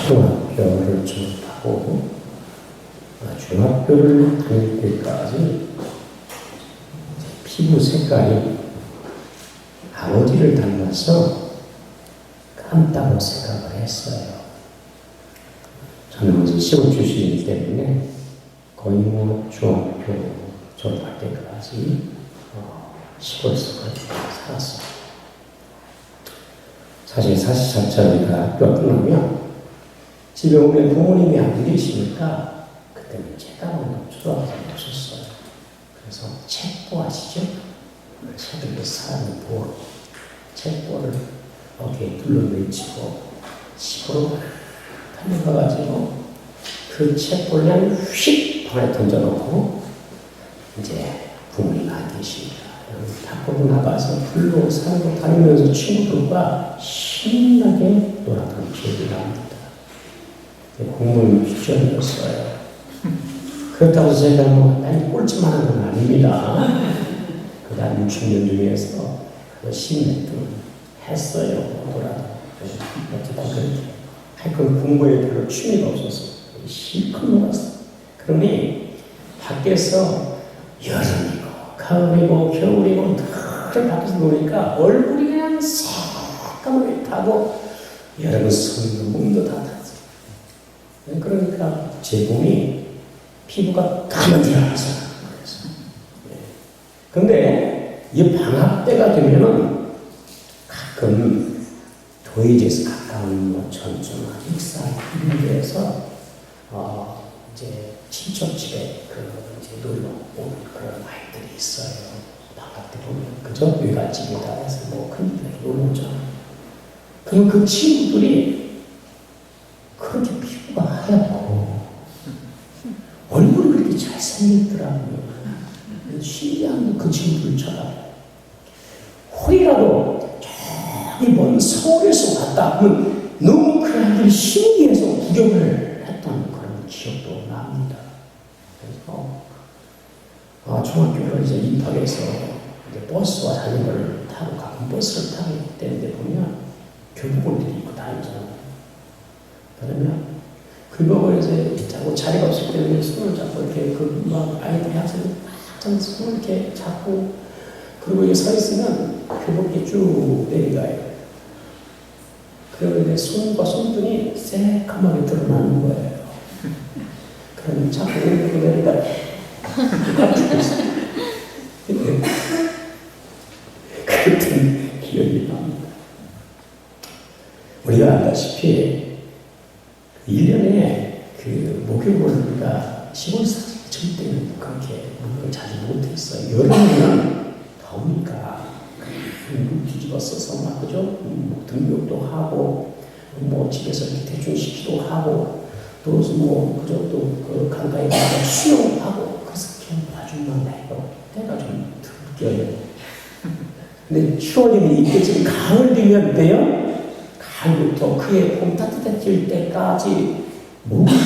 중학교를 졸업하고 중학교를 다닐 때까지 피부 색깔이 아버지를 닮아서 깜다고 생각을 했어요. 저는 이제 시골 출신이기 때문에 거의 중학교 졸업할 때까지 시골에서 살았어요. 사실 사시사철이가 학교가 끝나면 집에 오면 부모님이 안 계시니까 그때는 책가방도 초등학생 오셨어요. 그래서 책보 아시죠? 책을 사람이 보고 책보를 어깨에 둘러매치고 집으로 달려가가지고 그 책보를 그냥 휙 방에 던져놓고 이제 부모님 안 계시니까 밖으로 나가서 불로 산으로 다니면서 친구들과 신나게 놀았던 기억이 납니다. 공부는 휘저었어요. 그렇다고 제가 많이 꼴찌만 한 건 아닙니다. 그 다음 60년 중에서 10년 동안 했어요. 뭐라도 어쨌든 그렇게 하여튼 공부에 별로 취미가 없어서 실컷 놀았어요. 그러니 밖에서 여름이고 가을이고 겨울이고 늘 밖에서 노니까 얼굴이 그냥 새까맣게 타고 여러분 손도 몸도 다 탔어요. 그러니까 제 몸이 피부가 까만지라서 근데 이 방학 때가 되면은 가끔 도의지에서 가까운 전주나 익산 이런 데에서 이제 친척집에 이제 놀러 오는 그런 아이들이 있어요. 방학 때 보면 그죠? 외갓집이다 해서 큰일에 놀러 오잖아요. 그럼 그 친구들이 그렇게 피부가 하얗고 얼굴이 그렇게 잘생겼더라고요. 신기한 그 친구들 쳐다봐요. 혹이라도 저기 먼 서울에서 왔다 하면 너무 그 아이들이 신기해서 구경을 했던 그런 기억도 납니다. 그래서 중학교를 이제 입학해서 이제 버스와 자전거를 타고 가끔 버스를 타고 있는데 보면 교복을 입고 다니잖아요. 그러면 교복을 이제 자꾸 자리가 없을 때는 손을 잡고 이렇게 막 아이들이 학생들 막 손을 이렇게 잡고 그리고 이게 서 있으면 교복이 쭉 내려가요. 그리고 이제 손과 손등이 새까맣게 드러나는 거예요. 그러면 자꾸 이렇게 내리다 그랬던 기억이 납니다. 우리가 알다시피 1년에 그 목욕을 우리가 시골에서 절대는 그렇게 목욕을 자주 못했어요. 여름에는 더우니까 물 뒤집어 써서 막 그죠? 등욕도 하고 집에서 이렇게 대충 씻기도 하고 또 그죠? 또 그 강가에 가서 수영하고 그래서 아줌마 해요. 때가 좀 느껴요. 근데 추워지면 이때 지금 가을 되면 돼요. 가을부터 그해 봄 따뜻해질 때까지 목욕을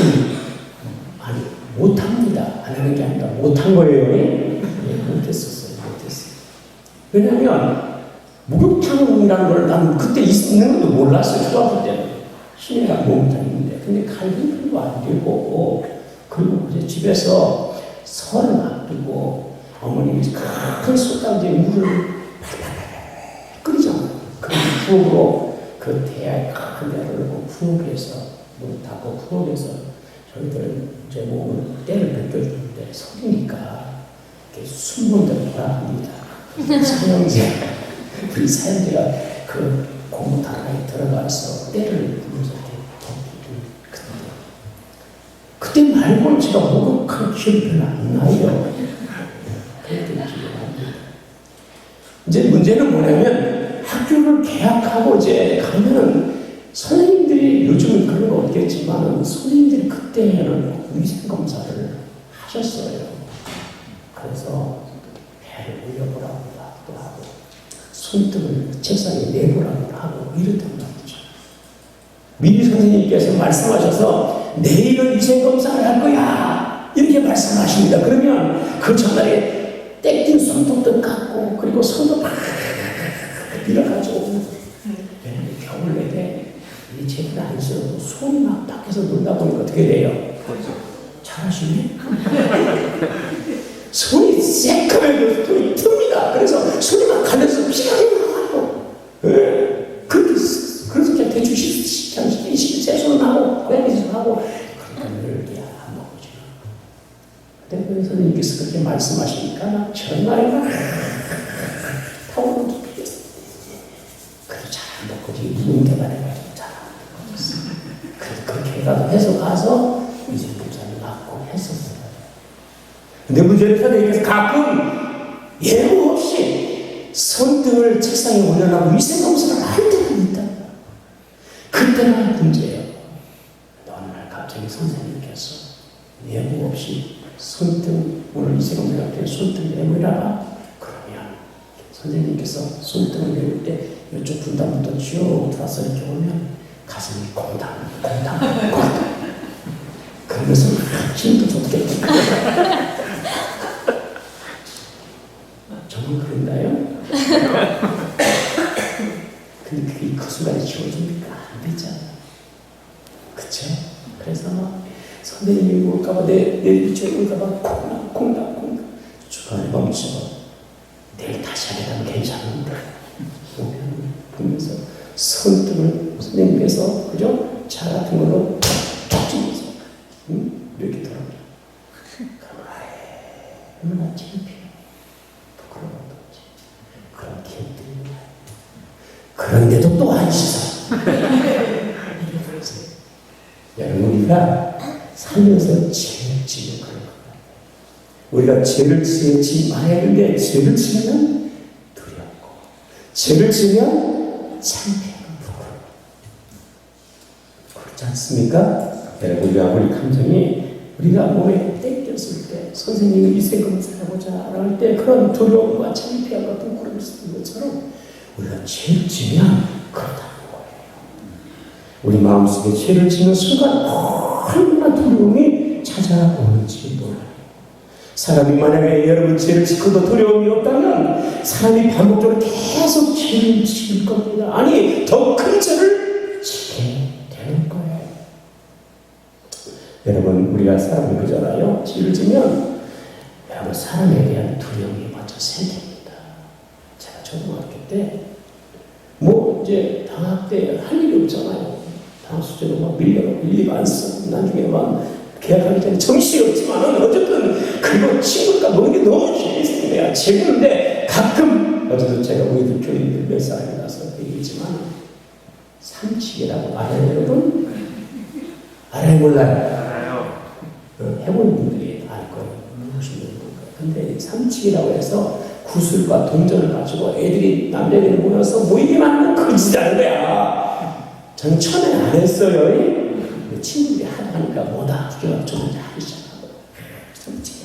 아니 못합니다. 안 하는 게 아니라 못한 거예요. 못했어요. 왜냐하면 목욕탕이라는 걸 나는 그때 있는 것도 몰랐어요. 초등학교 때는 시내가 목욕탕인데 근데 갈비도 안 되고 그리고 이제 집에서 설을 앞두고 어머님이 큰 솥단지에 물을 팔팔팔 끓이잖아요. 그 부엌으로 그 대야에 큰 대야를 넣고 부엌에서 물 닫고 부엌에서 저희들 이제 몸을 때를 벗겨주는데 설이니까 이렇게 숨문대로 돌아갑니다. 사형제 우리 사형제가 그 고무타라에 들어가서 때를 불러서 이렇게 그때 말고는 제가 목욕한 기억이 별로 안 나요. 그때 기억이 납니다. 이제 문제는 뭐냐면 학교를 개학하고 이제 가면은 선생님들이 요즘은 그런 거 없겠지만 선생님들이 그때는 위생검사를 하셨어요. 그래서 배를 올려보라고 하고 손등을 책상에 내보라고 하고 이랬단 말이죠. 미리 선생님께서 말씀하셔서 내일은 위생검사를 할 거야 이렇게 말씀하십니다. 그러면 그 전날에 땡긴 손톱도 깎고 그리고 손도 팍 밀어가지고 겨울 내내 이 제대로 안 쓰러도 손이 막 밖에서 놀다 보니까 어떻게 돼요? 그렇죠. 잘하시네? 손이 새까매고 손이 틉니다. 그래서 손이 막 갈려서 피가 나고, 그래서 그냥 대충 세수는 하고, 고양이도 하고, 그러니까 늘 이렇게 안 먹어줘. 근데 그 선생님께서 그렇게 말씀하시니까 정말 막 타오르는 깊이겠어. 그래도 잘 안 먹고지, 누군가만 해가지고 잘 안 먹었어. 그래서 그렇게 해서 가서 이제 부산을 맞고 했었어요. 근데 문제는 선생님께서 가끔 예고 없이 손등을 책상에 올려놓고 위생검사를 할 때가 있다. 그때만 문제예요. 어느 날 갑자기 선생님께서 예고 없이 손등, 오늘 위생검사 할 때 손등 내밀어라. 그러면 선생님께서 손등을 내밀 때 이쪽 분담부터 쭉 들어서 이렇게 오면 가슴이 콩당. 그러면서 힘도 좋겠다. 정말 그런가요? 근데 그게 그 순간에 지워집니까? 안 되잖아. 그쵸? 그래서 막 선생님이 올까봐 내 밑에 올까봐 콩닥 주변에 멈춰. 내일 다시 하게 되면 괜찮은데 보면서 손등을 선생님께서 그죠? 차 같은 걸로 툭 찍어서 이렇게 돌아가. 얼마나 창피해. 부끄러운 거지. 그런 기억들이 나요. 그런데도 또 안 씻어. 여러분, 우리가 살면서 죄를 지면 그런 것 같아요. 우리가 죄를 지지 말아야 하는데 죄를 지면 두렵고, 죄를 지면 창피하고 부끄러워. 그렇지 않습니까? 여러분, 우리가 우리 감정이 우리가 몸에 땡겼을 때 선생님이 위생검사를 해보자 할 때 그런 두려움과 창피함과 부끄러움이 있는 것처럼 우리가 죄를 지면 그렇다는 거예요. 우리 마음속에 죄를 지는 순간 얼마나 두려움이 찾아오는지 몰라요. 사람이 만약에 여러분 죄를 짓고도 두려움이 없다면 사람이 반복적으로 계속 죄를 지을 겁니다. 아니, 더 큰 죄를 지게 되는 거예요. 여러분, 우리가 사람을 그잖아요. 죄를 지면 여러분 사람에 대한 두려움이 먼저 생깁니다. 제가 초등학교 때 이제 방학 때 할 일이 없잖아요. 방학 숙제도 막 밀리고 안 써. 나중에 막 계약하기 전에 정신이 없지만은 어쨌든 그거 친구가 노는 게 너무 재밌습니다. 재밌는데 가끔 어쨌든 제가 우리들 교인들 몇 살이 나서 얘기했지만 삼치기라고 알아요, 여러분? 알아요, 몰라요? 해본 분들이 알 거예요. 무슨 거예요. 근데 삼치기라고 해서 구슬과 동전을 가지고 애들이 남자애들이 모여서 모이기만 하면 거짓하는 거야. 저는 처음에 안 했어요. 친구들이 하니까 뭐다 구경하고 좀 하기 시작하고 삼치기.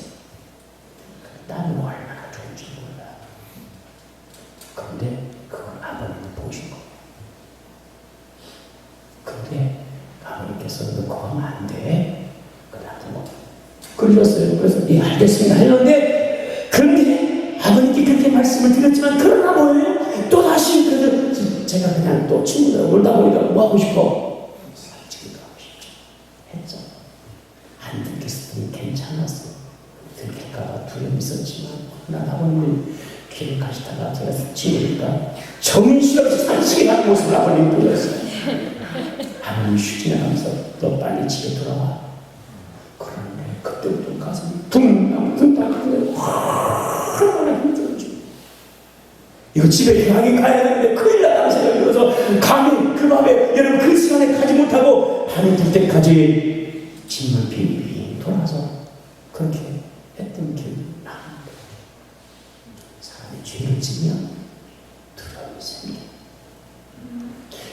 나는 얼마나 좋은지 몰라. 그런데 그걸 아버님이 보신 거예요. 근데 아버님께서 너 그거 하면 안 돼. 그러셨어요. 그래서 예, 알겠습니다 했는데, 그런데 아버님께 그렇게 말씀을 드렸지만 그러나 뭐예요? 또 다시 그래서 제가 그냥 또 친구들 놀다 보니까 뭐 하고 싶어? 삼치기도 하고 싶죠. 했죠. 안 듣겠으면 괜찮았어. 들킬까 두려움이 있었지만 난 아버님이 길을 가시다가 제가 친구니까 정신없이 삼치기 하는 모습을 아버님이 보였어요. 아버님 휴진하면서 너 빨리 집에 돌아와. 그때부터 가슴이 붕땅 얼마나 힘들었죠. 이거 집에 향이 가야 되는데 큰일 났다는 생각이 들어서 감히 그 밤에 여러분 그 시간에 가지 못하고 밤이 들 때까지 집을 빙빙 돌아서 그렇게 했던 기억이 납니다. 사람이 죄를 지면 두려움이 생겨요.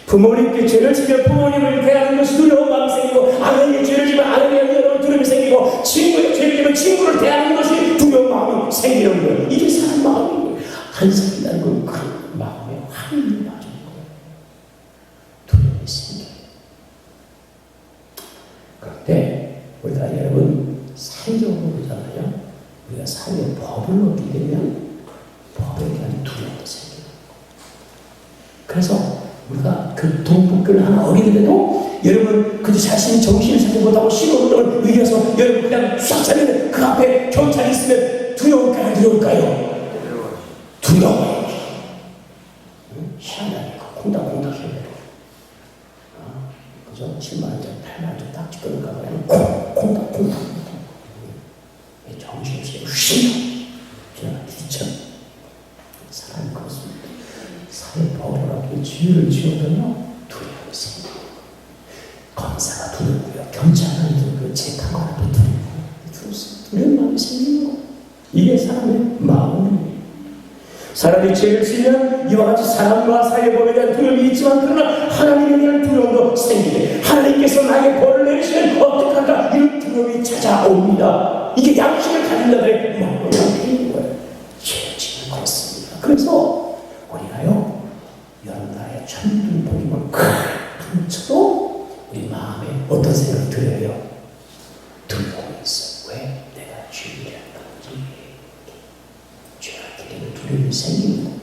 부모님께 죄를 지면 부모님을 대하는 것이 두려운 마음이 생기고, 아내에게 죄를 지면 아내에게 여러분 두려움이 생기고, 친구에게 죄를 지면 친구를 대하는 것이 두려운 마음이 생기는 거예요. 이게 사람 마음이에요. 안 생긴다는 건 그 마음에 환히 빠지는 거예요. 두려움이 생겨요. 그런데 우리가 여러분 사회적으로 보잖아요. 우리가 사회의 법을 얻게 되면 법에 대한 두려움도 생겨요. 그래서 우리가 그 동북교를 하나 어기더라도 여러분 그 자신이 정신을 차리지 못하고 신호등을 위해서 여러분 그냥 쫙 차리면 그 앞에 경찰이 있으면 두려울까요? 안 두려울까요? 두려워요. 희한하니까 콩닥콩닥 해요. 그죠? 7만원짜리 8만원짜리 딱 찍어놓을까 봐요. 콩닥콩닥. 정신없이 휘 그냥 뒤쳐. 사람이 그렇습니다. 사회 법원하고 죄를 지어도요 두려움이 생겨요. 검사가 두렵고요, 경찰관이 두렵고요, 재판관도 두렵고요. 두려운 마음이 생기는 거. 이게 사람의 마음이에요. 사람이 죄를 지면 이와 같이 사람과 사회법에 대한 두려움이 있지만 그러나 하나님에 대한 두려움도 생기게 하나님께서 나에게 벌을 내리시면 어떡할까 이런 두려움이 찾아옵니다. 이게 양심을 가진 자들의 마음으로 생기는 거예요. 죄를 지면 그렇습니다. 그래서 우리가요 여러분들의 천둥 복임을 큰 쳐도 우리 마음에 어떤 생각이 들어요? 두려움이 있어. 왜? 내가 죄를 했는지 죄를 기대는 두려움이 생기는 거예요.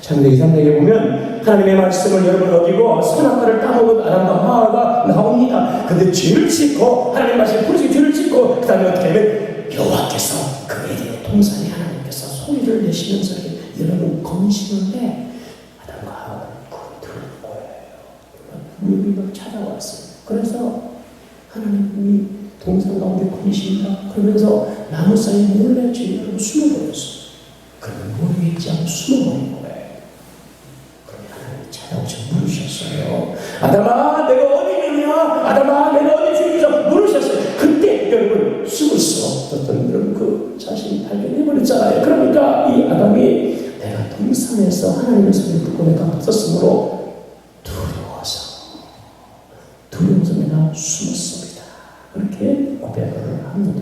창세기 3장에 보면 하나님의 말씀을 여러분 어기고 선악과를 따먹은 아담과 하와가 나옵니다. 근데 죄를 짓고 하나님의 말씀을 부르시고 죄를 짓고 그 다음에 어떻게 하면 여호와께서 그에 대해 동산이 하나님께서 소리를 내시면서 여러분 검심을 해 아담과 하와를 들은 거예요. 우리가 찾아왔어요. 그래서 하나님이 동산 가운데 거니십니다. 그러면서 나무 사이에 몰래 죄를 숨어버렸어요. 그러면 모르겠지 않고 숨어버린 거예요. 찾아오셔 물으셨어요. 아담아 내가 어디 있느냐? 아담아 내가 어디 죽이죠? 물으셨어요. 그때 여러분 숨을 수 없었던 여러분 그 자신이 발견해버렸잖아요. 그러니까 이 아담이 내가 동산에서 하나님의 소리를 듣고 내가 없었으므로 두려워서 내가 숨었습니다. 그렇게 고백을 합니다.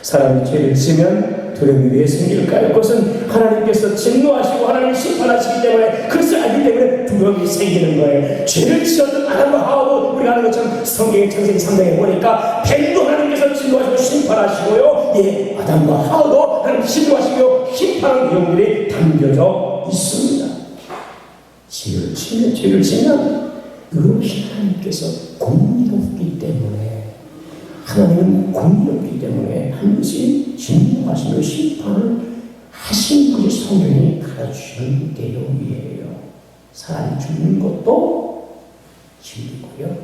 사람이 죄를 지면 두려움이 왜 생길까요? 그것은 하나님께서 진노하시고 하나님 심판하시기 때문에 그것을 알기 때문에 두려움이 생기는 거예요. 죄를 지었던 아담과 하와도 우리가 아는 것처럼 성경의 창세기 3장에 보니까 뱀도 하나님께서 진노하시고 심판하시고요. 예, 아담과 하와도 하나님 진노하시고 심판하는 내용들이 담겨져 있습니다. 죄를 지면 그것이 하나님께서 공의롭기 때문에 하나님은 공의롭기 때문에 반드시 진노하시며 심판을 하신 것이 성경이 가르치는 내용이에요. 사람이 죽는 것도 진리고요.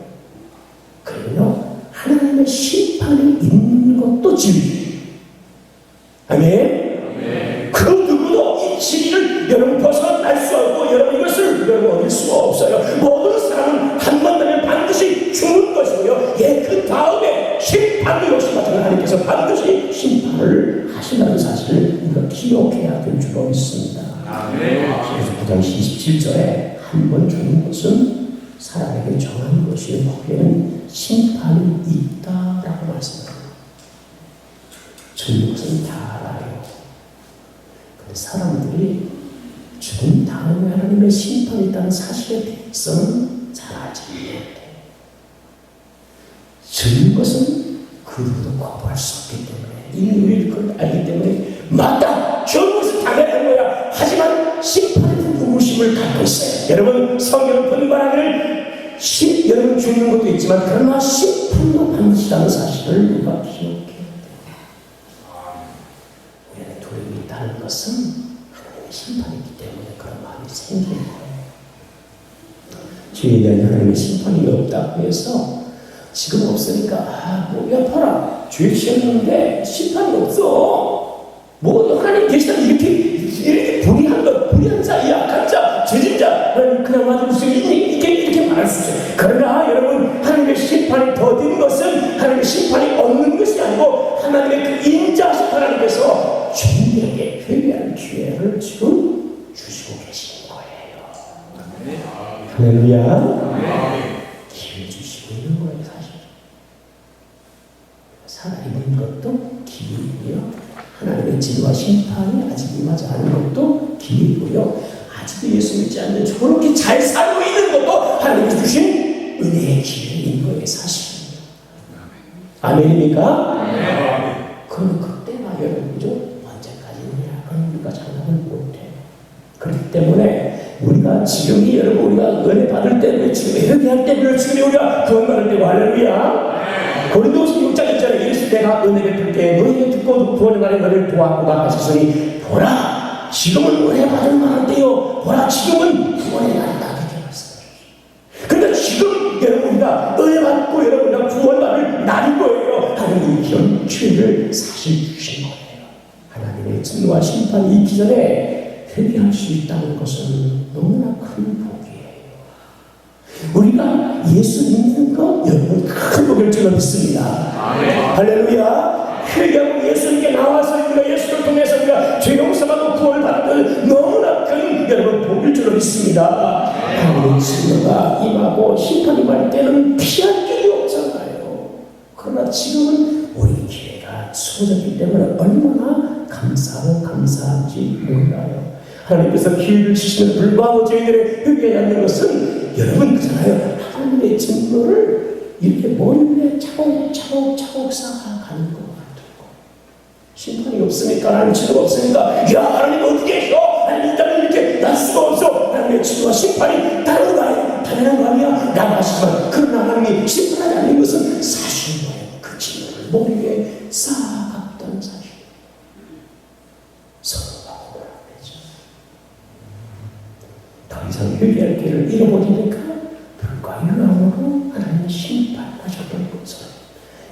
그리고 하나님의 심판이 있는 것도 진리. 아멘. 그 누구도 이 진리를 여러분 벗어날 수 없고 여러분 이것을 여러분 얻을 수가 없어요. 모든 사람은 한 번 되면 반드시 죽는 것이고요. 예, 그 다음에 심판도 역시 마찬가지로 하나님께서 반드시 심판을 하신다는 사실을 우리가 기억해야 될 줄로 믿습니다. 그래서 9장 27절에 한 번 죽는 것은 사람에게 정한 것이요 거기에는 심판이 있다라고 말씀합니다. 죽는 것은 다 알아요. 근데 사람들이 죽은 다음에 하나님의 심판이 있다는 사실에 대해서는 잘 알지 못해요. 죽는 것은 그 누구도 거부할 수 없기 때문에 인류의 그걸 알기 때문에 맞다! 죽는 것은 당연한 거야. 하지만 심판은 누구심을 갖고 있어요. 여러분 성경은 분발하기를 여러분 죽는 것도 있지만 그러나 심판도 반드시라는 사실을 우리가 기억해야 돼요. 우리의 두려움이 있다는 것은 하나님의 심판이 있기 때문에 그런 마음이 생기는 거예요. 죄에 대한 하나님의 심판이 없다고 해서 지금 없으니까 뭐야 죄 지었는데 심판이 없어. 뭐 하나님 계시다면 이렇게 불의한 자, 약한 자, 죄진 자 그냥 맞을 이렇게 말할 수 있어요. 그러나 여러분 하나님의 심판이 더딘 것은 하나님의 심판이 없는 것이 아니고 하나님의 그 인자하신 하나님께서 죄인에게 회개할 기회를 지금 주시고 계시는 거예요. 할렐루야. 기회 주시고 있는 거예요. 사실 살아있는 것도 기회이고요. 하나님의 진노와 심판이 아직 임하지 않은 것도 기회이고요. 아직도 예수 믿지 않는 저렇게 잘 살고 있는 것도 하나님이 주신 은혜의 기회인 거예요. 사실입니다. 아멘입니까? 아멘. 그럼 그때가 여러분이죠. 언제까지냐? 우리가 장담을 못해요. 그렇기 때문에 우리가 지금이 여러분 우리가 은혜 받을 때 지금 회개할 때 지금 우리가 구원 받을 때고 할렐루야. 고린도서 6장 1절에 예수 내가 은혜 베풀 때 너희가 듣고 구원의 날에 너를 도왔구나 하셨으니 보라 지금은 은혜 받을 만한 때요 보라 지금은 구원의 날이다 그렇게 말씀하셨어요. 그러니까 지금 여러분 우리가 은혜 받고 여러분 우리가 구원 받을 날인 거예요. 하나님이 이런 기회를 사실 주신 거예요. 하나님의 진노와 심판이 있기 전에 회개할 수 있다는 것은 너무나 큰 복이에요. 우리가 예수 믿는 것 여러분 큰 복일 줄로 믿습니다. 할렐루야. 회개하고 예수님께 나와서 우리가 예수를 통해서 우리가 죄 용서받고 구원을 받는 너무나 큰 여러분 복일 줄로 믿습니다. 하나님의 진노가 임하고 심판이 임할 때는 피할 길이 없잖아요. 그러나 지금은 우리 기회가 주어졌기 때문에 얼마나 감사하고 감사한지 몰라요. 하나님께서 기회를 주시면 불구하고 저희들의 회개하지 않는 것은 여러분 그잖아요. 하나님의 진노를 이렇게 머리 위에 차곡차곡 쌓아가는 것 같아요. 심판이 없으니까 하나님 진노가 없으니까 야 하나님 어디 계셔? 하나님 일단은 이렇게 날 수가 없어. 하나님의 진노와 심판이 다른 거 아니야? 당연한 거 아니야? 나가시면 그러나 하나님이 심판하지 않는 것은 사실인 거예요. 그 진노를 머리 위에 쌓아갔던 사실. 서로가 고백하죠. 더 이상 회개할 길을 잃어버리니까 불과 유랑으로 하나님의 심판하셨던 것을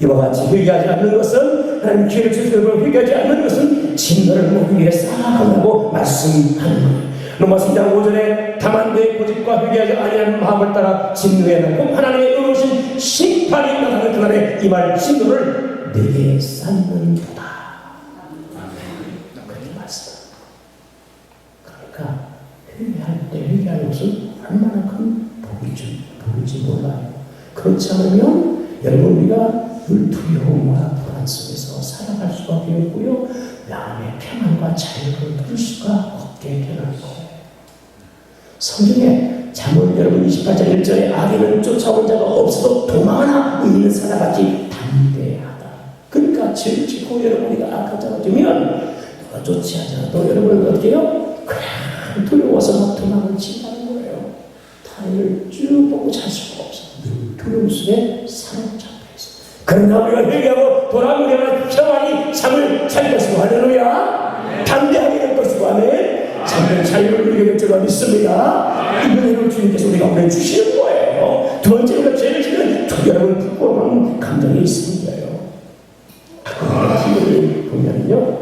이와 같이 회개하지 않는 것은 하나님 기회를 주시고 회개하지 않는 것은 진노를 머리 위에 쌓아간다고 말씀하는 거예요. 로마서 2장 5절에 다만 내 고집과 회개하지 아니하는 마음을 따라 진노에 나고 하나님의 의로우신 심판이 나타나는 그날에 이 말 진노를 내게 쌓는도다. 그러니까 회개할 때 회개하는 것은 얼마나 큰 복인지 몰라요. 그렇지 않으면 여러분 우리가 늘 두려움과 불안 속에서 살아갈 수밖에 없고요. 마음의 평안과 자유를 누릴 수가 없게 되는 거예요. 성경에 잠언 여러분 28장 1절에 악인은 쫓아온 자가 없어도 도망하나 의인은 살아가지 담대하다. 그러니까 죄를 짓고 여러분 우리가 악한 자가 되면 누가 쫓지 않아도 여러분은 어떻게 해요? 그냥 두려워서 막 도망을 친다는 거예요. 타인을 쭉 보고 잘 수가 없어. 두려움 속에 사로잡혀 있어. 그러나 우리가 회개하고 돌아오면 평안히 잠을 잘 것이고 할렐루야. 담대하게 될 것이고 아멘. 잠깐 자유를 누리게 될 줄로 믿습니다. 이 은혜를 주님께서 우리가 우리에게 주시는 거예요. 두 번째 우리가 죄를 지는 여러분 부끄러운 감정이 있는 거예요. 그걸 보면요.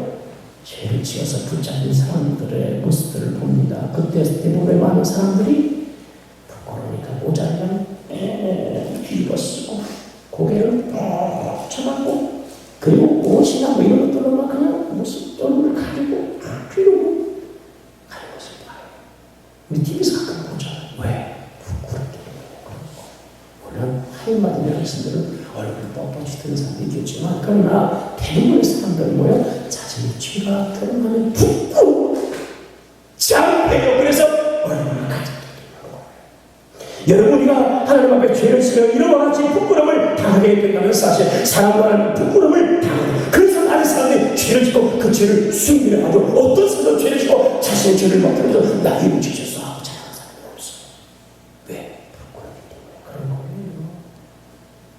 죄를 지어서 붙잡힌 사람들의 모습들을 봅니다. 그때 대부분의 많은 사람들이 부끄러우니까 모자를 뒤집어 쓰고 고개를 푹 쳐맞고 그리고 옷이나 뭐 이런 것들은 막 그냥 모습 얼굴을 가리고 이러고 가는 것을 봐요. 우리 TV에서 가끔 보잖아요. 왜? 부끄럽게 물론 하인마든 여러분들은 얼굴 뻣뻣이 드는 사람도 있겠지만 그러나 대부분의 사람들은 뭐예요? 자신의 죄가 드러나면 붓고 장대요. 그래서 얼굴을 가지고 여러분 우리가 하나님 앞에 죄를 지며 이러한 같이 부끄러움을 당하게 된다는 사실 사람과는 부끄러움을 당하고 그래서 많은 사람들이 죄를 짓고 그 죄를 숨기려 하죠. 어떤 사람도 죄를 짓고 자신의 죄를 맡으면서 나 이거 지셨어 하고 자랑하는 사람이 없어요. 왜? 부끄럽기 때문에 그런 거예요.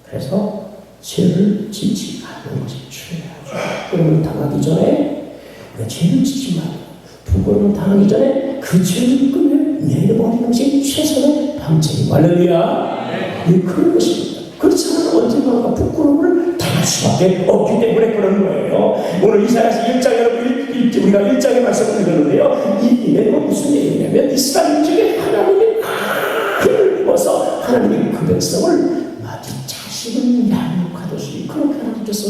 그래서 죄를 짓지 않는 것이 중요하죠. 부끄러움을 당하기 전에 우리가 죄를 짓지 말고 부끄러움을 당하기 전에 그 죄를 끊어 내려버리는 것이 최선의 방책이고 할렐루야. 이 그런 것입니다. 그렇지 않으면 언젠가 부끄러움을 당할 수밖에 없기 때문에 그런 거예요. 오늘 이사야서 1장 여러분 우리가 1장의 말씀을 읽었는데요. 이 내용은 무슨 얘기냐면 이스라엘 중에 하나님의 힘을 입어서 하나님의 그 백성을 마치 자식을 양육하듯이 그렇게 하나님께서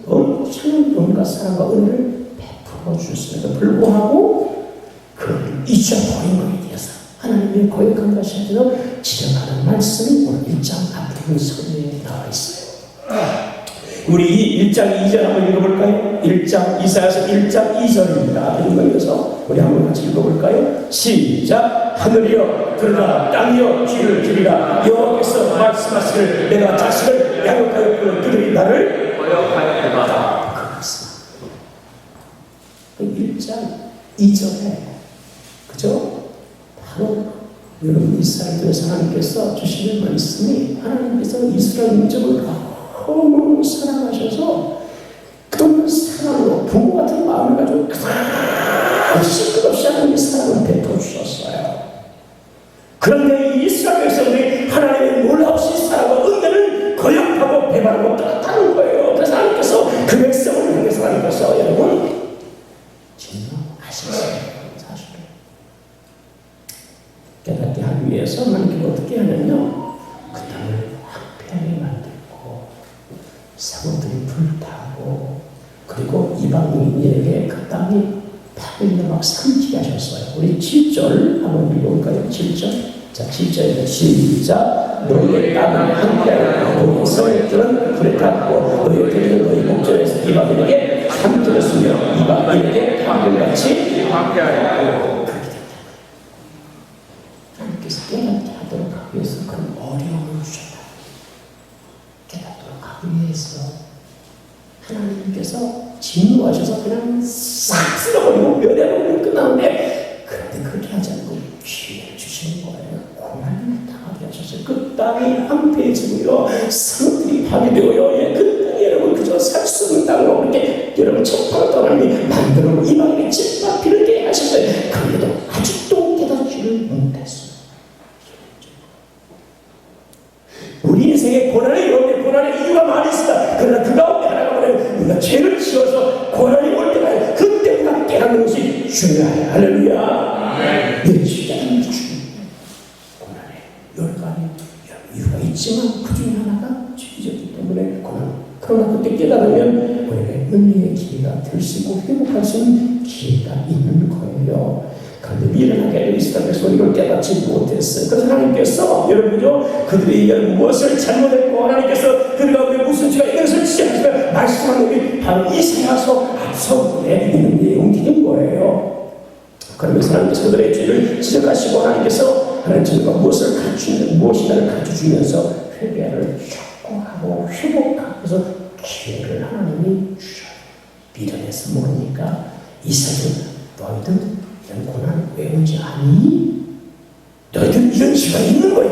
엄청난 온갖 사랑과 은혜를 베풀어 주셨음에도 불구하고 그를 잊어버린 것에 대해서 하나님의 거역한 것이 아니라 지적하는 말씀이 오늘 1장 앞부분 서두에 나와 있어요. 우리 1장 2절 한번 읽어볼까요? 1장 이사야서 1장 2절입니다. 읽으면서 우리 한번 같이 읽어볼까요? 시작. 하늘이여 들으라 땅이여 귀를 기울이라 여호와께서 말씀하시기를 내가 자식을 양육하였고 그들이 나를 거역하였도다. 그 말씀 1장 2절에 그죠? 바로 이스라엘에서 하나님께서 주시는 말씀이 하나님께서 이스라엘 민족을 너무 사랑하셔서 그동안 사랑으로 부모 같은 마음을 가지고 끝없이 하나님의 사랑을 베풀어 주셨어요. 그런데 이 이스라엘에서 우리 하나님의 놀라우신 사랑과 은혜를 거역하고 배반하고 떠났다는 거예요. 그래서 하나님께서 그 백성을 향해서 하나님께서 여러분 진노하셨어요. 사실은 깨닫게 하기 위해서 하나님께서 어떻게 하냐면요, 그 땅을 황폐하게 만들고 사고들이 불타고 그리고 이방인에게 그 땅이 파괴되어 막 삼키게 하셨어요. 우리 7절 한번 읽어볼까요? 7절. 자, 7절에서 시작. 너희의 땅을 황폐하게 너희의 성읍들은 불에 탔고 너희의 들은 너희 목전에서 이방인에게 삼켜졌으며 이방인에게 파괴같이 황폐하였고. 그렇게 됐다. 하나님께서 깨닫게 하도록 하기 위해서 그런 어려움을 주셨다. 깨닫도록 하기 위해서 하나님께서 진노하셔서 그냥 싹 쓸어버리고 멸해버리고 끝나는데, 그런데 그렇게 하지 않고 기회를 주시는 거예요. 고난을 당하게 하셨어요. 그 땅이 황폐해지고요, 성들이 파괴되고요, 그 땅이 여러분 그저 살 수 없는 땅으로 그렇게 여러분 첫판을 떠나니 만들어 이방인의 집과 피를 깨게 하셨어요. 그런데도 아직도 깨닫지를 못했어요. 우리 인생에 고난이 오는데 고난의 이유가 많이 있습니다. 그러나 그 가운데 하나가 뭐냐면 우리가 죄를 지어서 고난이 올 때까지 그때 우리가 깨닫는 것이 중요해요. 할렐루야. 네, 깨닫는 것이 중요해요. 고난에 여러 가지 이유가 있지만 그 중에 하나가 죄이기 때문에 고난. 그러나 그때 깨달으면 우리에게 은혜의 기회가 될 수 있고 회복할 수 있는 기회가 있는 거예요. 그런데 미련하게 이스라엘에서 이걸 깨닫지 못했어요. 그래서 하나님께서 여러분요, 그들이 무엇을 잘못했고 하나님께서 그들 가운데 무슨 죄가 이것을 지적하시며 말씀하는 게 바로 이사야서 앞서에 있는 내용이 된 거예요. 그러면서 하나님께서 그들의 죄를 지적하시고 하나님께서 하나님께서 무엇을 갖추는 무엇이냐를 가르쳐주면서 회개를 촉구하고 회복하면서 기회를 하나님이 주셔요. 미련해서 모르니까 이스라엘 너희들 이런 고난 왜 오지 않니? 너희들 이런 시간이 있는 거야.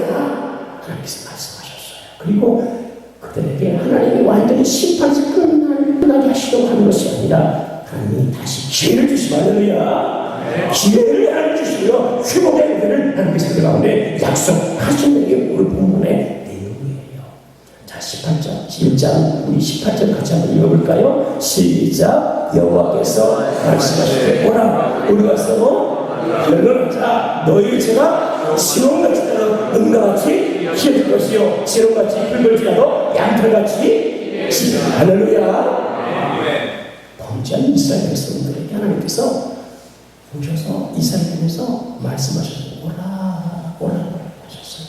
하나님께서 말씀하셨어요. 그리고 그들에게 하나님이 완전히 심판에서 끝나게 하시려고 하는 것이 아니라 하나님이 다시 기회를 주시고 할렐루야. 기회를 하나님 주시고요, 회복의 은혜를 하나님께서 그 가운데 약속하시는 게 오늘 본문의 내용이에요. 자, 18절, 1장 우리 18절 같이 한번 읽어볼까요? 시작. 여호와께서 말씀하시되 오라 우리가 서로 결론하자. 너희 죄가 시롱같이 따라 은가같이 키워질 것이요 시롱같이 붉을지라도 양털같이 지라. 할렐루야. 범죄한 이스라엘 백성들에게 하나님께서 오셔서 이스라엘에서 말씀하셔서 오라 하셨어요.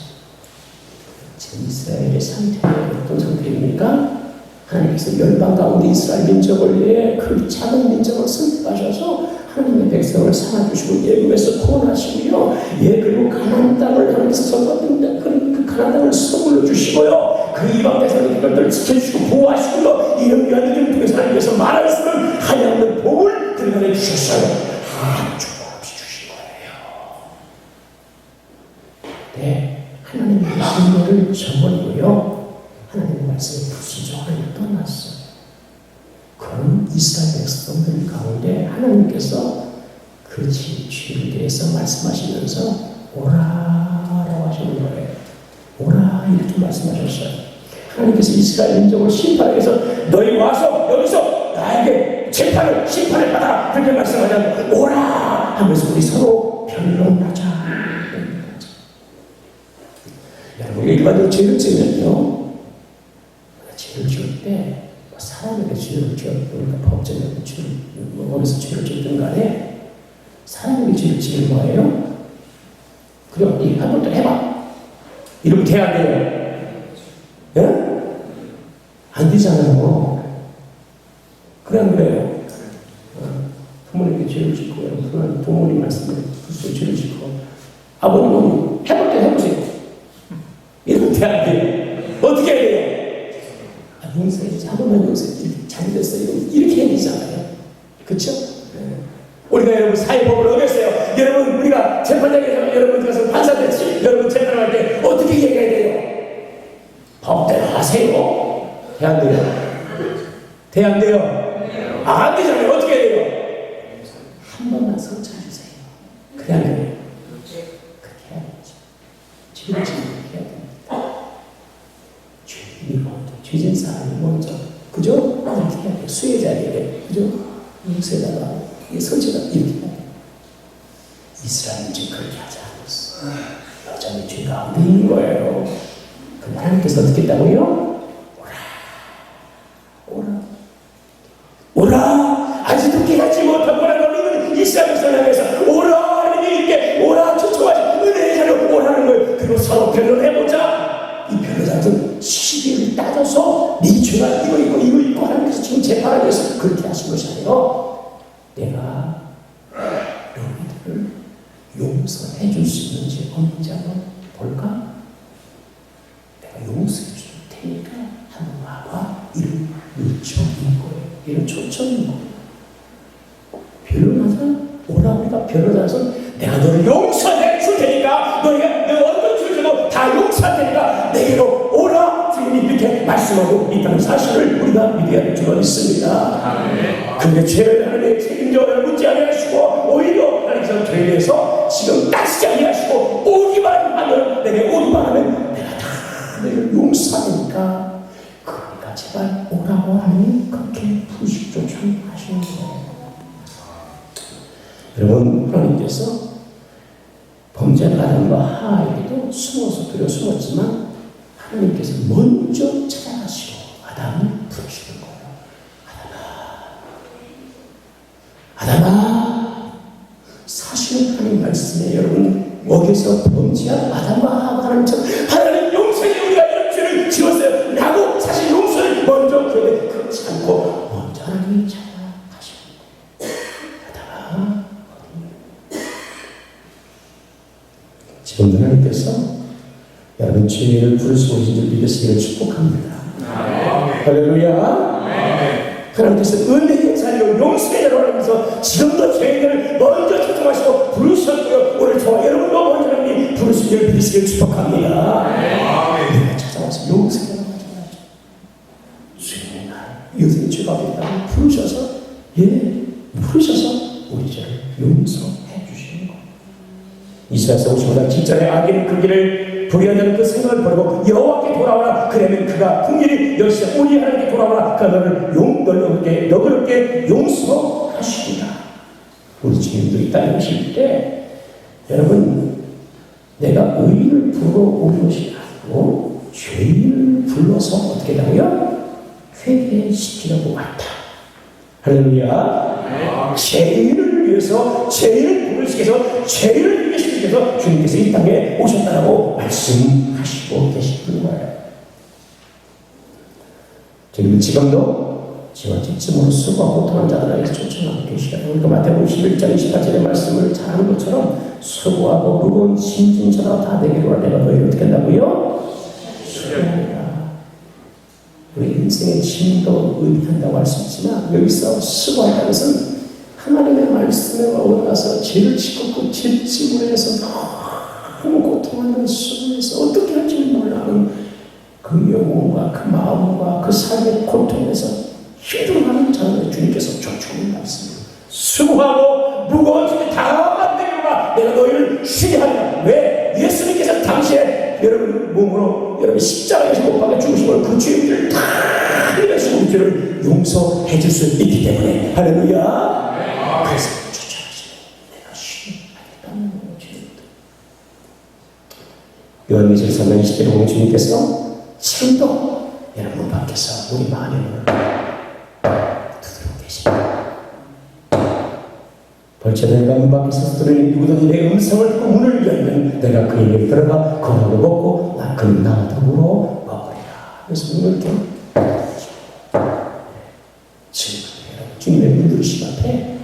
지금 이스라엘의 상태는 어떤 상태입니까? 하나님께서 열방 가운데 이스라엘 민족을 위해 그 작은 민족을 선택하셔서 하나님의 백성을 삼아주시고 애굽에서 구원하시고요, 그리고 가나안 땅을 하나님께서 선포했는데 그 가나안 땅을 선물로 주시고요, 그 이방 백성들을 지켜주시고 보호하시고요, 이런 귀한 일을 통해서 하나님께서 말하시는 하나님의 복을 그들에게 주셨어요. 조건 없이 주신 거예요. 네, 하나님의 은혜를 저버리고요, 하나님의 말씀에 부수적으로 떠났어요. 그런 이스라엘 백성들 가운데 하나님께서 그 죄에 대해서 말씀하시면서 오라라고 하시는 거예요. 오라 이렇게 말씀하셨어요. 하나님께서 이스라엘 민족을 심판하기 위해서 너희 와서 여기서 나에게 심판을 받아라 그렇게 말씀하자면 오라 하면서 우리 서로 변론하자. 여러분 일반적으로 죄를 지면요, 죄를 지을 때 사람에게 죄를 지었던 법정에 죄를 어디서 죄를 지었든 간에 사람에게 죄를 지은 거예요. 그래 한 번 더 해봐 이러면 돼 안 돼요? 예? 안 되잖아요. 그래 안 그래요? 부모님께 죄를 짓고 부모님 말씀에 불쏘 죄를 짓고 아버님 해볼 때 해보세요. 이러면 돼 안 돼요? 어떻게 해야 돼요? 용서해야지. 한 번만 용서해야지. 잘못했어요. 이렇게 해야 되잖아요. 그쵸? 우리가 여러분 사회법을 어겼어요. 여러분 우리가 재판장에서 여러분 가서 판사 됐지. 여러분 재판 아세요? 돼 안 돼요? 돼 안 돼요? 안 되잖아요. 어떻게 해야 돼요? 한 번만 성찰해주세요. 그래 안 돼요? 그렇게 해야죠. 죄를 짓는 그렇게 해야 됩니다. 죄인이 먼저, 죄진 사람이 먼저, 그죠? 그렇게 해야 돼요. 수혜 자리에, 그죠? 용서에다가, 설치에다가 이렇게 해야 돼요. 이스라엘은 지금 그렇게 하지 않았어. 여전히 죄가 안 되는 거예요. 그럼 하나님께서 어떻게 했다고요? 오라! 아직도 깨닫지 못한 거라 너희는 이스라엘 사람에서 오라! 하나님이 이렇게 오라! 초청하지 은혜의 자리로 오라는 거예요. 그리고 서로 변론해보자. 이 변호사는 시비를 따져서 네 죄가 이거 있고 하나님께서 지금 재판을 위해서 그렇게 하신 것이 아니라 내가 너희들을 용서해 줄 수 있는지 없는지 한번 볼까? 내가 용서해 줄 테니까 한번 와봐. 이런 요청인 거예요. 이런 초청인 거예요. 변론하자. 오라 우리가 변호사서 내가 너를 용서해 줄 테니까 너희가 내 어떤 죄도 다 용서할 테니까 내게로 오라. 주님이 이렇게 말씀하고 있다는 사실을 우리가 믿어야 될 줄은 있습니다. 근데 죄를 하나님의 책임져야 묻지 아니하시고 오히려 하나님께서 죄에 대해서 지금 따지지 아니하시고 오기만 하면 내게 오기만 하면 내가 다 너희를 용서하니까 그러니까 제발 오라고 하니 그렇게 부식 조청하시는 거예요. 여러분 하나님께서 범죄한 아담과 하와에게도 숨어서 들여 숨었지만 하나님께서 먼저 찾아가시고 아담을 부르시는 거예요. 아담아. 사실은 하나님 말씀에 여러분 여기서 범죄한 아담과 하와 하나님처럼 하나님 용서해 우리가 이런 죄를 지었어요 라고 사실 용서를 먼저 그런데 그렇지 않고 먼저 하나님이 찾아가시는 거예요. 아담아 지금 하나님께서 여러분 죄를 부르시고 오신 줄 믿으시기를 축복합니다. 할렐루야. 하나님께서 은혜의 자리로 용서의 자리로 하면서 지금도 죄인들을 먼저 초청하시고 부르셨고요. 오늘 저와 여러분도 먼저 하나님이 부르시기를 믿으시기를 축복합니다. 내가 찾아와서 용서의 자리로 가져가죠. 주님의 날 요새 죄가 있다고 부르셔서 부르셔서 우리 죄를 용서해 주시는 거예요. 이사야서 55장 7절에 악인은 그 길을 불의하는 그 생각을 버리고 여호와께 돌아오라. 그러면 그가 풍일이 열시에 우리 하나님께 돌아오라. 그가 너를 너그럽게 용서하시리라. 우리 주님도 이 땅에 오실 때 여러분 내가 의인을 불러오는 것이 아니고 죄인을 불러서 어떻게 하고요? 회개시키려고 왔다. 할렐루야. 죄인을 위해서 죄인을 부르시기 위해서 죄인을 회개시키기 위해서 주님께서 이 땅에 오셨다라고 말씀하시고 계시는 거예요. 주님은 지금도 지와 집sim으로 수고하고 고통한 자들에게 초청하고 계시다. 우리가 마태복음 11장 28절의 말씀을 잘 아는 것처럼 수고하고 무거운 짐진 자가 다 내게로 와 내가 너희를 어떻게 한다고요? 수고하리라. 우리 인생의 짐도 의미한다고 할 수 있지만 여기서 수고한다는 것은 하나님의 말씀에 올라가서 죄를 짓고 그 집심을 해서 너무 고통하는 수고에서 어떻게 할지 몰라는 그 영혼과 그 마음과 그 삶의 고통에서 힘들어하는 자를 주님께서 초청하는 말씀입니다. 수고하고 무거운 짐이 다 만들어라. 내가 너희를 쉬게 하리라. 왜? 예수님께서 당시에 여러분 몸으로 여러분 십자가에서 못 박아 죽으시고 그 죄들을 다 흘려서 우리 죄를 용서해 줄 수 있기 때문에 할렐루야. 그래서 초청하시고 내가 쉬게 하겠다는 죄입니다. 요한계시록 3장 20절에 보면 주님께서 지금도 여러분 밖에서 우리 마음의 문을 두드리고 계십니다. 벌써 내가 문 밖에서 두드리니 누구든지 내 음성을 듣고 문을 열면 내가 그에게 들어가 건하고 먹고 그는 나와 더불어 먹으리라. 그래서 문을 이렇게 지금 주님의 문 부르심 앞에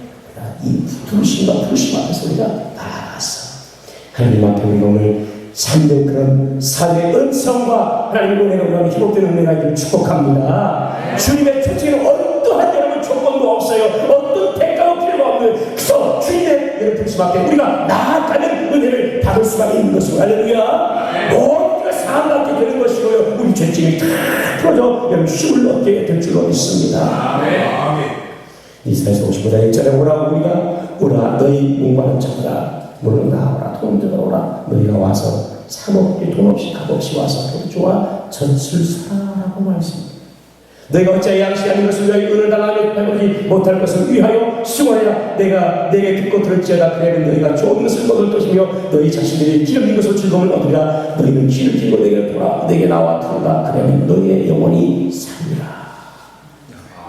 이 부르심과 부르심 앞에서 우리가 나아갔어. 하나님 앞에 우리가 오늘 참된 그런 사회의 은성과 하나님의 은혜가 우리가 회복되는 은혜가 있기를 축복합니다. 주님의 초청에는 어떠한 여러분 조건도 없어요. 어떤 대가도 필요가 없는 그래서 주님의 여러분 부르심 앞에 우리가 나아가는 은혜를 받을 수가 있는 것이고 할렐루야. 모든 것을 사함받게 되는 것이고요. 우리 죄짐이 다 풀어져 여러분 쉼을 얻게 될 줄로 믿습니다. 이사야서 55장 1절에 오라 우리가 오라 너희 목마른 자들아 물론 나오라 돈 들어오라 너희가 와서 사 먹기 돈 없이 값 없이 와서 포도주와 젖을 사라고 말씀합니다. 너희가 어찌 양식하는 것을 너희 은을 당하며 배우지 못할 것을 위하여 수고하라. 내가 내게 듣고 들을지어다. 그래는 너희가 좋은 것을 먹을 것이며 너희 자신들이 기름진 것을 즐거움을 얻으리라. 너희는 귀를 기고 내게 돌아 내게 나와 들어라. 그러면 너희의 영혼이 살리라.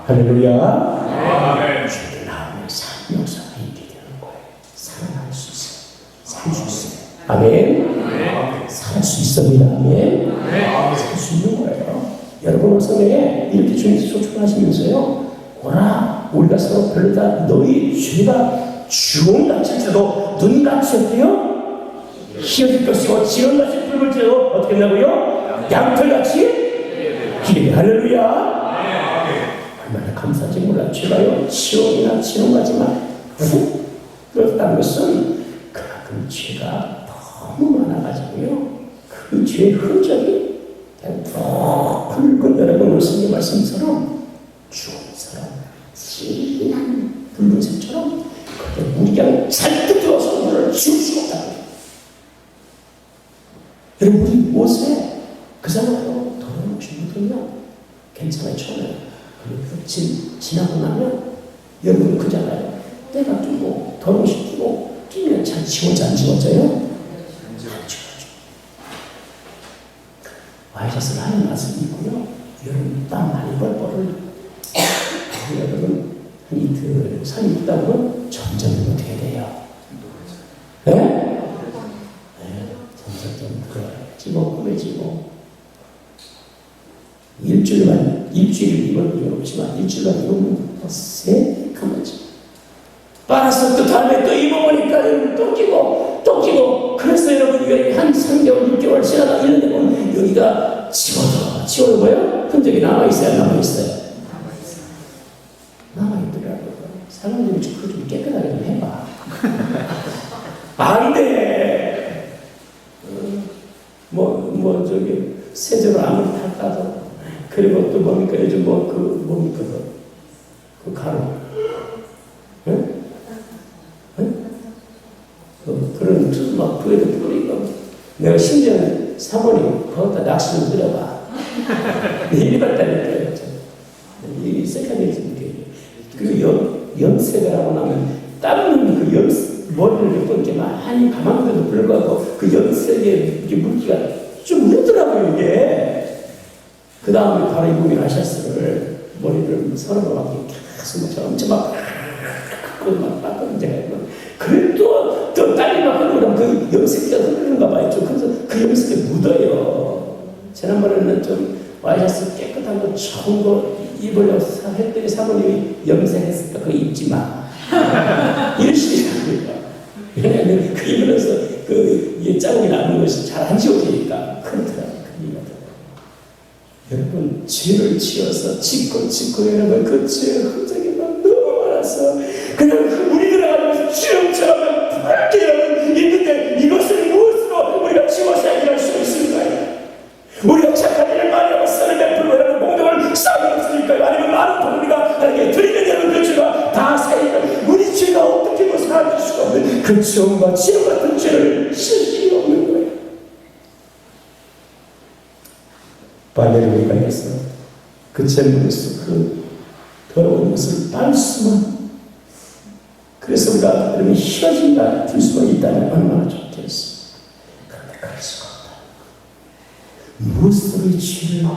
할렐루야. 주께 나오면 삶 역사가 있게 되는 거예요. 살아날 수 있어요. 살 수 있어요. 아멘. 살 수 있습니다. 아멘. 살 수 있는 거예요. 여러분 성경에 이렇게 주님께서 초청하시면서요. 오라 우리가 서로 별다 너희 죄가 주홍같을지라도 눈같이 어때요? 희어질 것이고 지렁같이 붉을지라도 어떻게 된다고요? 양털같이 기대. 할렐루야. 얼마나 감사한지 몰라. 죄가요 지렁이나 지렁같지만 훅 그렇다는 것은 그만큼 죄가 너무 많아가지고요. 그 죄의 흔적이 그냥 붉은 여러분 오늘 말씀처럼 주홍처럼 진한 붉은색처럼 물이 잔뜩 들어서 물을 지울 수가 없다. 여러분 우리 옷에 그 사람으로 더러운 옷이 묻으면 괜찮아요. 처음에 지나고 나면 여러분 그잖아요. 때가 끼고 더러운 옷이 끼고 끼면 잘 지워져 안 지워져요? 와이셔츠를 하는 맛은 있고요. 여러분 땀 많이 뻘뻘을 여러분 한 이틀 3일 있다 보면 점점 어떻게 돼요? 네? 네. 점점 찌고 꾸매지고 일주일을 입을 필요 없지만 일주일만 입으면 더 새까맣죠. 빨아서 또 다음에 또 입어보니까 여러분 또 끼고 그래서 여러분 한 3개월 6개월 지나다 1년 되면 여기가 지워도 뭐요? 흔적이 남아있어요? 남아있더라고요. 사람들이 그거 좀 깨끗하게 좀 해봐. 안 돼. 저기 세제로 아무리 닦아도 그리고 또 뭡니까 요즘 뭡니까 그 가루 응? 그런 막 부에도 뿌리고 내가 심지어 사모님 거기다 낚시 좀 들여봐. 이리 갔다니까요. 이 세컨이 그리고 염색을 하고 나면 다른 그 머리를 예쁜 게 많이 감았는데도 불구하고 그 염색에 물기가 좀 묻더라고요 이게. 그 다음에 바로 입으면 아샤스를 머리를 서로 막 계속 엄청 막 닦았는데 그래도 또 땀이 막 흐르고 그 염색기가 흐르는가 봐요. 그래서 그 염색이 묻어요. 지난번에는 좀 와이셔츠 깨끗한 거 좋은 거 입으려고 했더니 사모님이 염색했으니까 그거 입지 마. 이러시더라고요. 왜냐하면 그 입으면서 그 자국이 나는 것이 잘 안 지워지니까 그렇더라고요. 여러분 죄를 지어서 짓고 여러분 그 죄의 흔적이 막 너무 많아서 그냥 그 물이 들어가면서 주렁처럼 밝게 있는데 이것을 무엇으로 우리가 지워서 해결할 수 있을까요? 우리가 착한 일을 많이 하고 선을 베풀고 여러분 공덕을 쌓을 없으니까요? 아니면 많은 돈 우리가 하나님께 드리는 여러분 그 죄가 다 쌓이니까 우리 죄가 어떻게 벗어날 수가 없는 그 죄와 지옥 같은 죄를 씻을 수 없는 거예요. 빨래를 우리가 해서 그 재물에서 그 더러운 것을 빨 수만 그래서 우리가 여러분 희어진다 들 수가 있다면 얼마나 좋겠어. 그런데 그럴 수가 없다. 무엇으로 이 죄를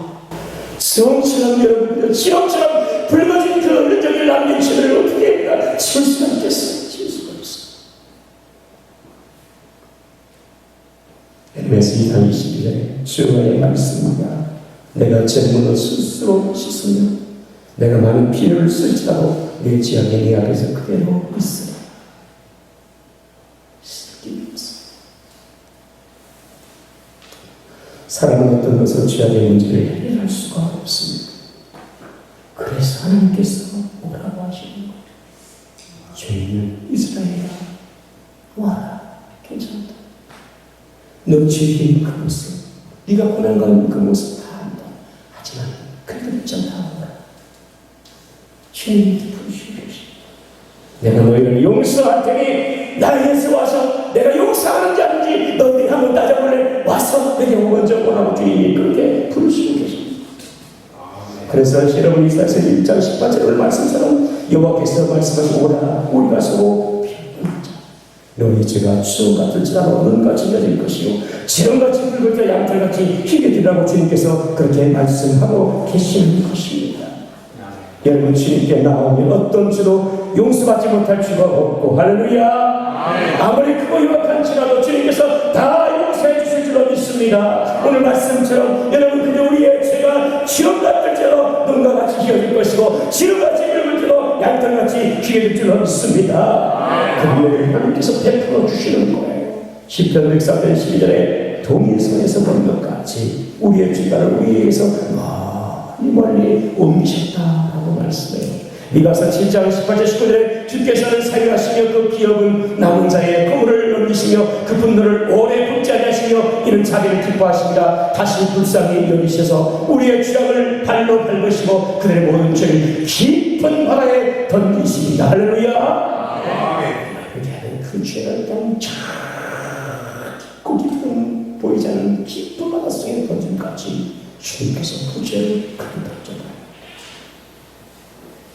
지렁처럼 여러분 지렁처럼 붉어진 그 흔적을 남긴 죄를 어떻게 우리가 지울 수가 있겠어요? 지울 수가 없어. 에베소 2장 22절에 주의 말씀이야 내가 재물로 스스로 씻으며 내가 많은 피를 쓸지라도 내 지역에 네 앞에서 그대로 있으라. 사람은 어떤 것을 죄악의 문제를 해결할 수가 없습니다. 그래서 하나님께서 뭐라고 하시는 거예요? 죄인은 이스라엘아 와라. 괜찮다. 너 죄의 힘이 크고서 네가 고난과 그 모습 다 안다. 하지만 그래도 믿지 않다. 주님이 부르시고 계십니다. 내가 너희를 용서할 테니 나에게서 와서 내가 용서하는지 아닌지 너희들이 한번 따져볼래? 와서 내게 먼저 오라고 주님이 그렇게 부르시고 계십니다. 그래서 여러분 이사야서 1장 18절을 말씀처럼 여호와께서 말씀하신 오라 우리가 서로 편하자. 너희 죄가 추억 같을지라도 눈같이 여질 것이요 지렁같이 붉을때 양털같이 희게 되라고 주님께서 그렇게 말씀하고 계시는 것입니다. 여러분 주님께 나오면 어떤 죄도 용서받지 못할 죄가 없고 할렐루야. 아무리 크고 유혹한지라도 주님께서 다 용서해 주실 줄로 믿습니다. 오늘 말씀처럼 여러분 그저 우리의 죄가 지렁 같을 때로 눈과 같이 희어질 것이고 지렁같이 붉을 때로 양털같이 희어질 줄로 믿습니다. 그분을 하나님께서 베풀어 주시는 거예요. 시편 103편 12절에 동일선에서 본 것 같이 우리의 죄가를 우리에게서 멀리 옮기셨다라고 말씀해요. 미가서 7장 18절 19절에 주께서는 사유하시며 그 기업은 남은 자의 허물을 넘기시며 그 분노를 오래 붙지 않으시며 이는 자비를 기뻐하십니다. 다시 불쌍히 여기셔서 우리의 죄악을 발로 밟으시고 그들의 모든 죄를 깊은 바다에 던지십니다. 할렐루야. 이렇게 하는 그 죄를 그냥 깊고 깊은 보이지 않는 깊은 바다 속에 던진 같이 주님께서 그 죄를 크게 던져봐요.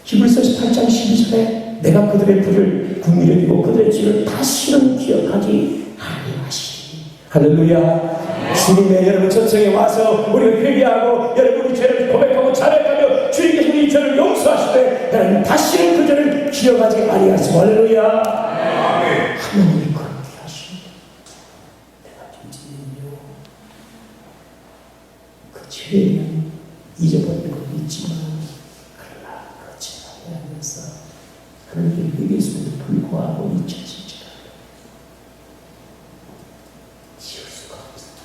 히브리서 8장 12절에 내가 그들의 불을 국민을 이고 그들의 죄를 다시는 기억하지 아니하시니. 할렐루야. 주님의 여러분 전성에 와서 우리가 회개하고 여러분이 죄를 고백하고 자백하며 주님께서 우리 죄를 용서하시되 나는 다시는 그 죄를 기억하지 아니하시고. 할렐루야. 하나님이 그렇게 하십니다. 내가 김진이요 그 죄는 잊어버리는 건 있지만 하나님의 회개에서도 불구하고 잊혀지지가 지울 수가 없어요.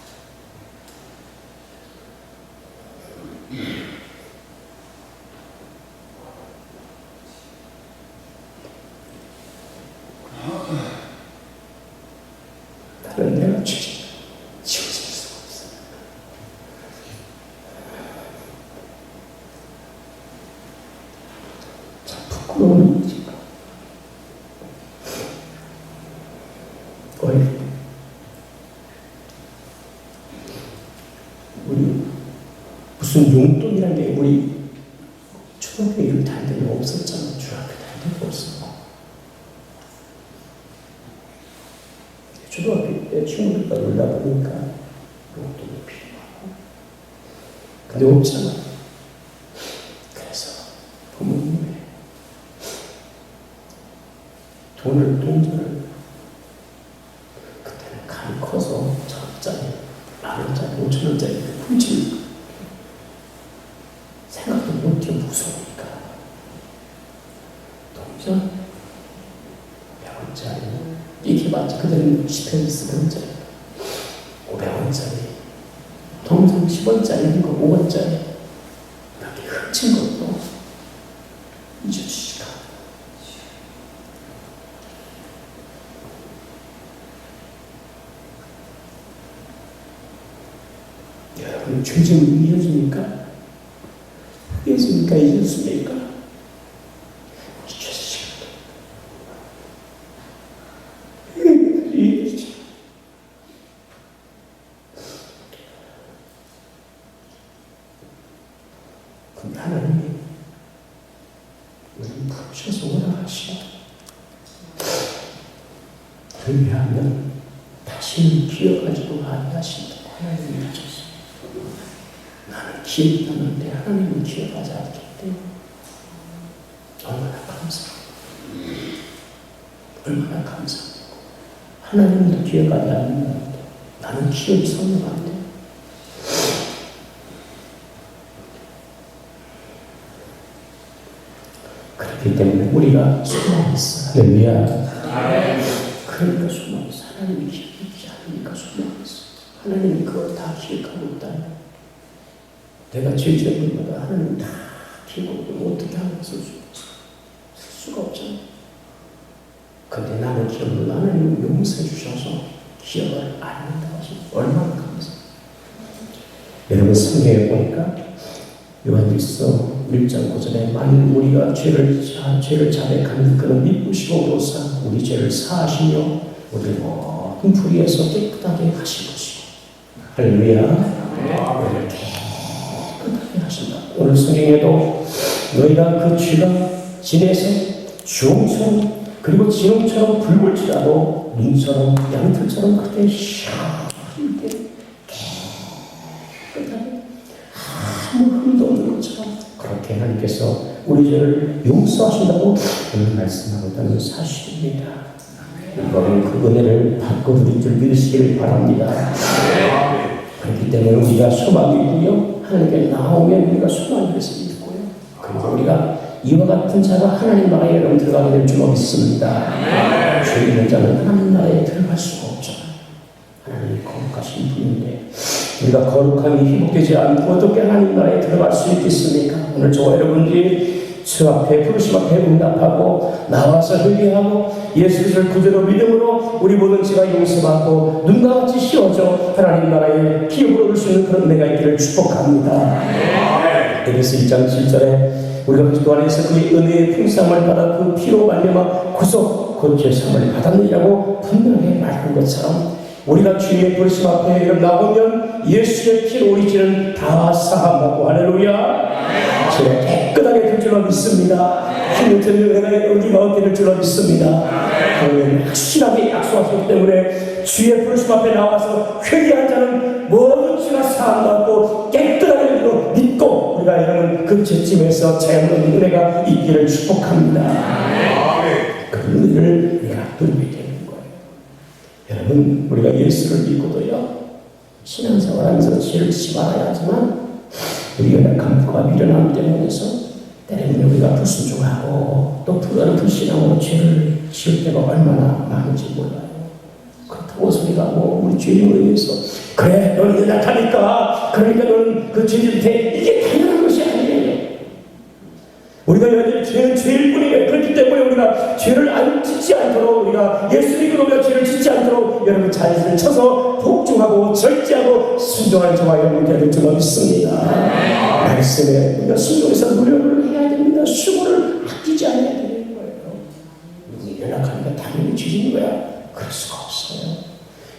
다른 내가 죄지 지워질 수가 없어요. 참 부끄러운 일이지. 우리 무슨 용돈이라는 게 우리 초등학교 이런 다닐 때는 없었잖아. 중학교 다닐 때도 없어. 초등학교 때 친구들과 놀다 보니까 용돈이 필요하고 근데 없잖아. 그래서 부모님이 동전을 그때는 간이 커서 1,000원짜리, 10,000원짜리, 5,000원짜리 훔치니까 생각도 못해 무서우니까 동전 100원짜리 이렇게 봤자 그때는 10원짜리 500원짜리 동전 10원짜리 이런 거 5원짜리 이렇게 훔친 것도 잊어주시까. 여러분 죄짐을 잊어줍니까? 잊어줍니까? 잊었습니까? 잊어주시까? 잊어주시까? 그럼 하나님이 우리를 부르셔서 원하시고 그리하면 다시는 기억하지도 아니하신다. 하나님이 하셨습니다. 나는 기억하는데 하나님은 기억하지 않기 때문에 얼마나 감사하고 얼마나 감사하고 하나님도 기억하지 않는데 나는 기억이 선명한데 그렇기 때문에 우리가 소망이 있어. 할렐루야. 그러니까 소망이 있어. 하나님이 기억하지 않으니까 소망이 있어. 하나님이 그걸 다 기억하고 있다면 내가 죄 지을 때마다 하나님 다 기억하고 있고 어떻게 하면 쓸 수가 없잖아. 근데 나는 기억을 하나님은 용서해 주셔서 기억을 안 한다고 하시면 얼마나 감사해. 여러분 성경에 보니까 요한일서 1장 9절에 만일 우리가 죄를 자백하면 그는 미쁘시고 도사 우리 죄를 사하시며 우리를 모든 불의에서 깨끗하게 하실 것이고 할렐루야. 우리를 깨끗하게 하신다. 오늘 성경에도 너희가 그 죄가 진에서 주홍처럼 그리고 진홍처럼 붉을지라도 눈처럼 양털처럼 그때 시원하게 깨끗하게 아무 흠도 없는 것처럼 그렇게 하나님께서 우리 죄를 용서하신다고 오늘 말씀하고 있다는 사실입니다. 여러분 그 은혜를 받고 누릴 줄 믿으시길 바랍니다. 그렇기 때문에 우리가 소망이 있고요. 하나님께 나오면 우리가 소망이 있을 있고요. 그리고 우리가 이와 같은 자가 하나님 나라에 여러분 들어가게 될 줄 믿습니다. 죄 있는 자는 하나님 나라에 들어갈 수가 없죠. 하나님이 거룩하신 분인데 우리가 거룩함이 회복되지 않고 어떻게 하나님 나라에 들어갈 수 있겠습니까? 오늘 저와 여러분들이 주 앞에 부르심 앞에 응답하고 나와서 회개하고 예수 그리스도를 구주로 믿음으로 우리 모든 죄가 용서받고 눈과 같이 씌워져 하나님 나라의 기업으로 올 수 있는 그런 은혜가 있기를 축복합니다. 에베소 1장 7절에 우리가 그리스도 안에서 그의 은혜의 풍성함을 받아 그 피로 말미암아 구속 곧 죄사함을 받았느냐고 분명히 말한 것처럼 우리가 주의 부르심 앞에 나오면 예수의 피로 우리 죄는 다 사함받고 할렐루야. 죄가 깨끗하게 될 줄로 믿습니다. 힘을 드는 은혜가 우리가 얻게 될 줄로 믿습니다. 그러면 확실하게 약속하셨기 때문에 주의 부르심 앞에 나와서 회개한 자는 모든 죄가 사함받고 깨끗하게 될 줄로 믿고 우리가 여러분 그 죄짐에서 자유로운 은혜가 있기를 축복합니다. 그 은혜를 우리가 누리게 되는 거예요. 여러분 우리가 예수를 믿고도요 신앙생활하면서 죄를 지지 말아야 하지만 우리가 감과 미련함 때문에서 때로는 우리가 불순종하고 또 불가는 불신앙으로 죄를 지을 때가 얼마나 많은지 몰라요. 그렇다고 우리가 우리 죄인으로 인해서 그래 너는 연약하니까 그러니까 너는 그 죄를 대 이게 당연한 것이 아니에요. 우리가 여전히 죄는 죄일 뿐이에요. 그렇기 때문에 우리가 죄를 안 짓지 않도록 우리가 예수 믿고 우리가 죄를 짓지 않도록 여러분 자신을 쳐서 복종하고 절제하고 순종하는 저와 여러분께 될 줄 믿습니다. 말씀에 우리가 순종해서 노력을 해야 됩니다. 수고를 아끼지 않아야 되는 거예요. 연락하니까 당연히 죄인 거야. 그럴 수가 없어요.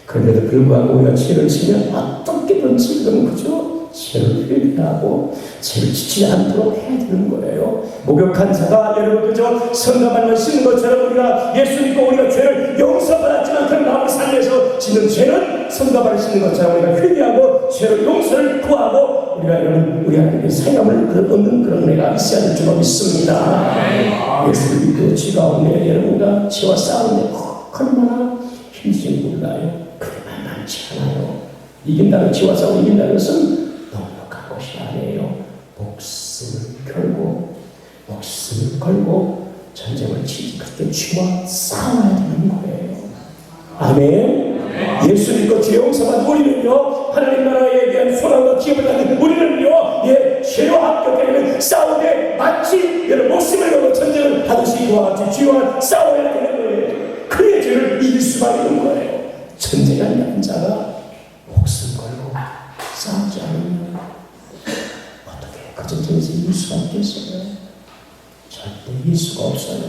그런데도 불구하고 우리가 죄를 지면 어떻게든지 그죠? 죄를 회개하고 죄를 지치지 않도록 해야 되는 거예요. 목욕한 자가 여러분 그저 성가발만 씻는 것처럼 우리가 예수 믿고 우리가 죄를 용서받았지만 그 마음을 살려서 짓는 죄는 성가발을 씻는 것처럼 우리가 회개하고 죄를 용서를 구하고 우리가 여러분 우리 하나님의 사용을 얻는 그런 은혜가 있어야 될 줄 믿습니다. 예수를 믿고 죄 가운데 여러분과 죄와 싸우는데 얼마나 힘든지 몰라요. 그게 만만치 않아요. 이긴다는 죄와 싸우고 이긴다는 것은 넉넉한 것이 아니에요. 목숨을 걸고 전쟁을 치지 그때 죄와 싸워야 되는 거예요. 아멘. 예수 믿고 죄 용서받은 우리는요 하나님 나라에 대한 소망과 기업을 가진 우리는요 죄와 합격되면 싸우되 마치 여러분 목숨을 걸고 전쟁을 하듯이 그와 같이 죄와 싸워야 되는 거예요. 그의 죄를 이길 수가 있는 거예요. 전쟁하는 자가 목숨 걸고 싸우지 않으면 어떻게 그 전쟁에서 이길 수가 있겠어요? 절대 이길 수가 없어요.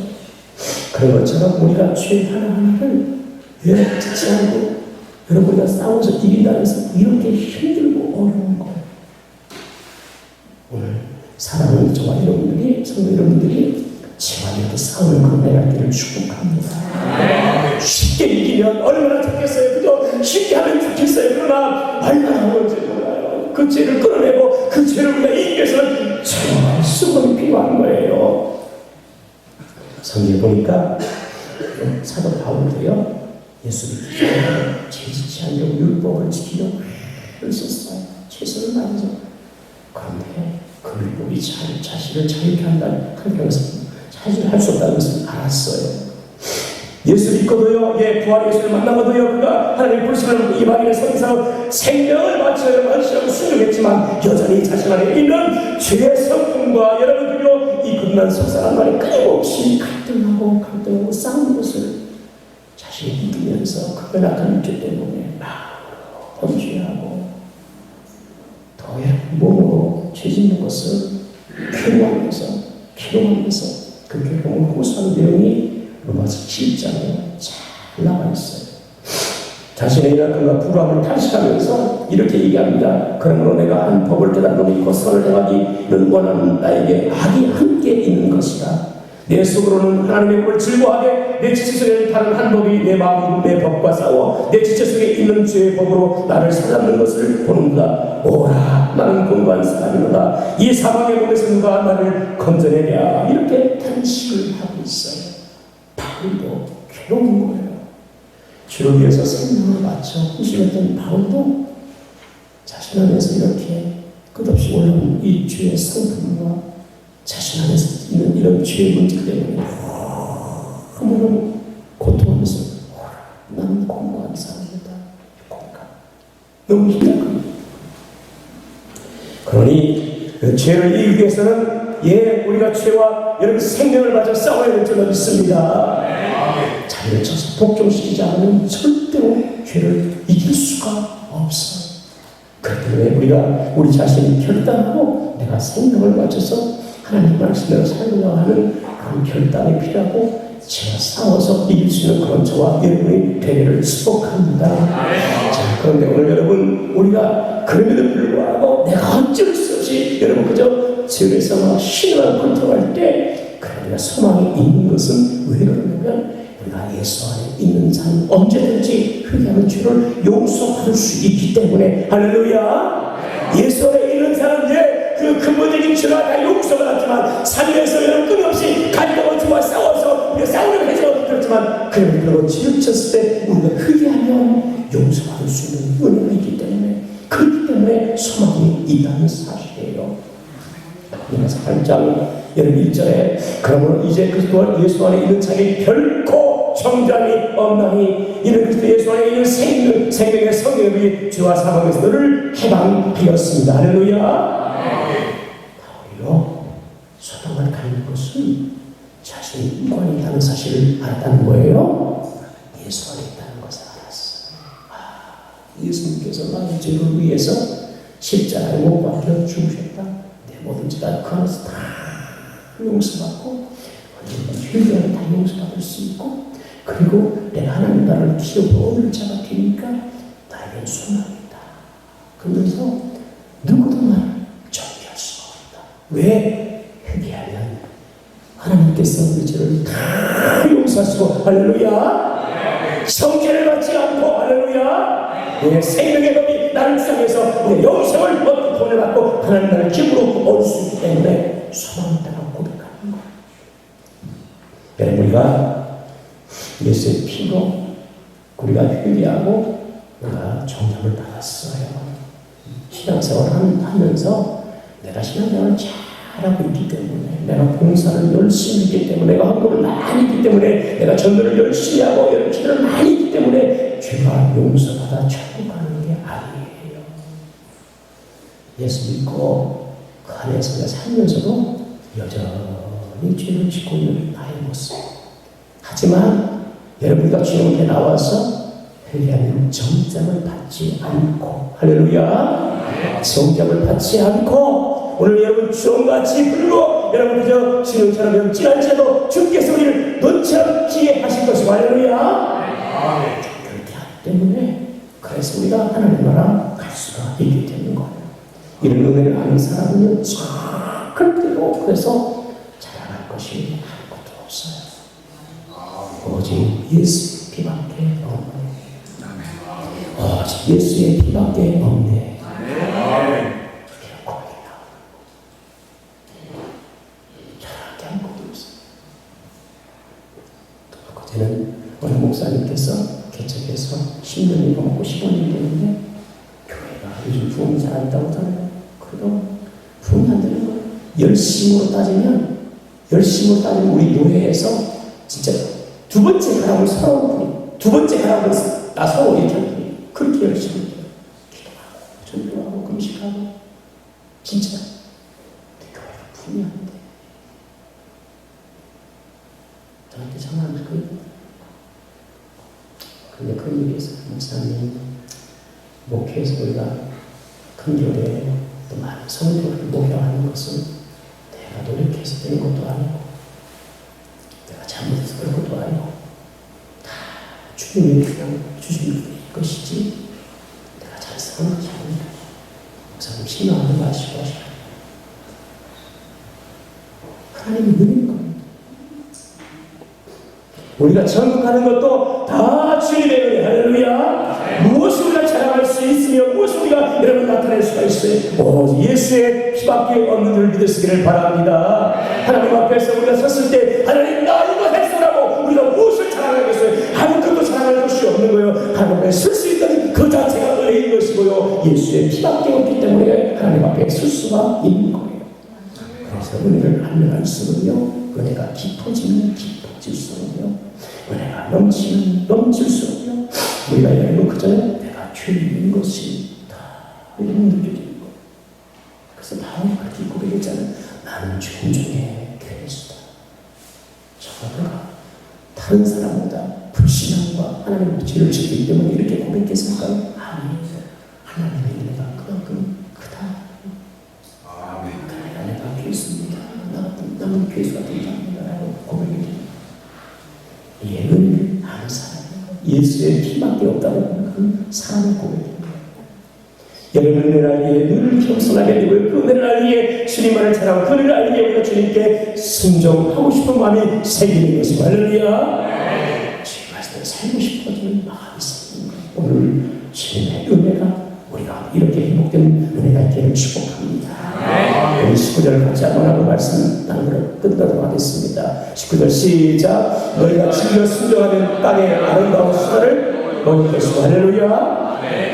그런 것처럼 우리가 죄 하나하나를 짓지 않고 여러분 우리가 싸워서 이긴다는 것은 이렇게 힘들고 어려운 거예요. 오늘 사랑하는 저와 여러분들이 성도 여러분들이 죄와 이렇게 싸우는 그런 날들을 축복합니다. 쉽게 이기면 얼마나 좋겠어요. 그죠? 쉽게 하면 좋겠어요. 그러나 얼마나 어려운지 몰라요. 그 죄를 끌어내고 그 죄를 우리가 이기기 위해서는 정말 수고가 필요한 거예요. 성경에 보니까 사도 바울도요 예수 믿기 전에 죄 짓지 않으려고 율법을 지키려고 애를 썼어요. 최선을 다해서. 그런데 그 율법이 자신을 자유케 한다는 것은 자신을 할 수 없다는 것을 알았어요. 예수 믿고도요, 부활의 예수를 만나고도요, 그가 하나님의 불신을 이방인의 성에서 생명을 바쳐요, 헌신하고 순종했지만 여전히 자신 안에 있는 죄의 성품과 여러분들요, 이 끝난 속상한 말에 끊임없이 갈등하고 싸우는 것을 자신이 이기면서 그 연약한 죄 때문에 마음으로 범죄하고 더 몸으로 죄 짓는 것을 기록하면서 그 괴로움을 호소하는 내용이 로마서 7장에 잘 나와 있어요. 자신의 약함과 불함을 탄식하면서 이렇게 얘기합니다. 그러므로 내가 한 법을 깨달으니 곧 선을 행하기는 원하는 나에게 악이 함께 있는 것이다. 내 속으로는 하나님의 법을 즐거워하되 내 지체 속에는 다른 한 법이 내 마음 내 법과 싸워 내 지체 속에 있는 죄의 법으로 나를 사잡는 것을 보는다. 오라 나는 공부한 사람이로다. 이 사망의 몸에서 누가 나를 건져내랴. 이렇게 탄식을 하고 있어요. 바울도 괴로운 거예요. 주를 위해서 생명을 바쳐 후신했던 바울도 자신 안에서 이렇게 끝없이 올라온 이 죄의 성품과 자신 안에서 있는 이런 죄의 문제 때문에 너무 고통하면서 나는 공고한 사람이다. 공감. 너무 힘들다. 그러니 그 죄를 이기기 위해서는 우리가 죄와 여러분 생명을 가져 싸워야 될 줄로 믿습니다. 자리를 쳐서 복종시키지 않으면 절대로 죄를 이길 수가 없어요. 그렇기 때문에 우리가 우리 자신이 결단하고 내가 생명을 바쳐서 하나님 말씀대로 살려고 하는 그런 결단이 필요하고 죄와 싸워서 이길 수 있는 그런 저와 여러분의 되기를 축복합니다. 자, 그런데 오늘 여러분 우리가 그럼에도 불구하고 내가 어쩔 수 없이 여러분 그저 죄에서 막 신앙을 컨트롤할 때 우리가 소망이 있는 것은 왜 그러냐면 우리가 예수 안에 있는 자는 언제든지 회개하는 죄를 용서받을 수 있기 때문에 할렐루야. 예수 안에 있는 자는 그 근본적인 죄가 다 용서받았지만 삶에서 여러분 끊임없이 가지고 죄와 싸워서 우리가 싸우려고 해서 그렇지만 그러면 죄를 쳤을 때 우리가 회개하면 용서받을 수 있는 은혜가 있기 때문에 그렇기 때문에 소망이 있다는 사실이에요. 로마서 8장 여러분 1절에 그러므로 이제 그리스도 예수 안에 있는 자에게 결코 정죄함이 없나니 이는 그리스도 예수 안에 있는 생명의 성령이 죄와 사망에서 너를 해방하였습니다. 할렐루야. 바울이요 소돔을 가는 것은 자신이 이관이 있다는 사실을 알았다는 거예요. 예수 안에 있다는 것을 알았어. 예수님께서 나의 죄를 위해서 십자가에 못 박혀 죽으셨다. 내 모든 죄가 그 안에서 다 용서받고 회개하면 다 용서받을 수 있고 그리고 내가 하나님 나라를 키우고 얻을 자가 되니까 나에겐 소망이다. 그러면서 누구도 나를 정죄할 수가 없다. 왜? 회개하면 하나님께서 우리 죄를 다 용서하시고 할렐루야. 성죄를 받지 않고 할렐루야. 생명의 법이 나를 상해서 우리의 영생을 얻고 돈을 받고 하나님 나라를 기쁨으로 얻을 수 있기 때문에 소망이 있다고 고백하는 거예요. 여러분 우리가 예수의 피로 우리가 회개하고 우리가 정답을 받았어요. 신앙생활을 하면서 내가 신앙생활을 잘하고 있기 때문에 내가 봉사를 열심히 했기 때문에 내가 헌금을 많이 했기 때문에 내가 전도를 열심히 하고 기도를 많이 했기 때문에 죄가 용서받아 천국 가는 게 아니에요. 예수 믿고 그 안에서 살면서도 여전히 죄를 짓고 있는 나의 모습. 하지만 여러분과 주님께 나와서 회개하면 정죄를 받지 않고 할렐루야. 정죄를 받지 않고 오늘 여러분 주님같이 불고 여러분 그저 주님처럼 진할지라도 주께서 우리를 놓지 않게 하실 것이고 할렐루야. 그렇게 하기 때문에 그래서 우리가 하나님 나라 갈 수가 있게 되는 거예요. 이런 은혜를 아는 사람은 그렇대로 그래서 자랑할 것이 아무것도 없어요. 오직 예수의 피밖에 없네. 오직 예수의 피밖에 없네. 그렇게 고백이다. 저렇게 한 것도 없어요. 그때는 어느 목사님께서 개척해서 10년이 넘고 15년이 됐는데 교회가 요즘 부흥이 잘 안 된다고 하잖아요. 그래도 부흥이 안 되는 거예요. 열심으로 따지면 우리 노예에서 진짜 두 번째 가락을 서러운 분이 두 번째 가락을 나서고 이렇게 하는 분이 그렇게 열심히 해요. 기도하고 전도하고 금식하고 진짜 교회가 부흥이 안 돼. 저한테 전화를 했거든요. 근데 그런 얘기 했어요. 목사님 목회에서 우리가 큰 교회에 또 많은 성도를 목욕하는 것은 내가 노력해서 되는 것도 아니고 내가 잘못해서 그런 것도 아니고 다 주님이 그냥 주신 것이지 내가 잘 사는 것이 아닙니다. 목사님 신뢰하는 마시고 하나님이 은혜인 겁니다. 우리가 천국하는 것도 다 주님의 은혜. 할렐루야. 무엇을 우리가 자랑할 수 있으며 무엇을 우리가 여러분 나타낼 수가 있어요. 예수의 피밖에 없는 줄 믿으시기를 바랍니다. 하나님 앞에서 우리가 섰을 때 하나님 나 이거 했어라고 우리가 무엇을 자랑하겠어요? 아무것도 자랑할 것이 없는 거예요. 하나님 앞에 설 수 있는 그 자체가 은혜인 것이고요. 예수의 피밖에 없기 때문에 하나님 앞에 설 수가 있는 거예요. 그래서 은혜를 알면 알수록요 은혜가 깊어지면 깊어질수록요 은혜가 넘치면 넘칠수록요 우리가 여러분 그전에 내가 죄인인 것이 다 느껴지는 거예요. 그래서 바울이 그렇게 고백했잖아요. 나는 죄인 중에 괴수다. 저가 다른 사람보다 불신앙과 하나님의 죄를 짓기 때문에 이렇게 고백했을까요? 아니, 하나님의 은혜가 그만큼 크다. 내가 괴수입니다. 나는 괴수가 된다라고 고백해요. 이 은혜를 아는 사람이에요. 예수의 피밖에 없다는 그 사람의 고백입니다. 여러분 은혜를 알기에 눈을 겸손하게 되고요. 그 은혜를 알기에 주님만을 자랑하고 그 은혜를 알기에 우리가 주님께 순종하고 싶은 마음이 생기는 것입니다. 할렐루야. 주님 말씀을 살고 싶어지는 마음이 생기는 거예요. 오늘 주님의 은혜가 우리가 이렇게 회복된 은혜가 있기를 축복합니다. 우리 19절 같이 한번 하고 말씀 나누도록 끝나도록 하겠습니다. 19절 시작. 너희가 즐겨 순종하는 땅의 아름다운 수다를 먹을 것이고 할렐루야.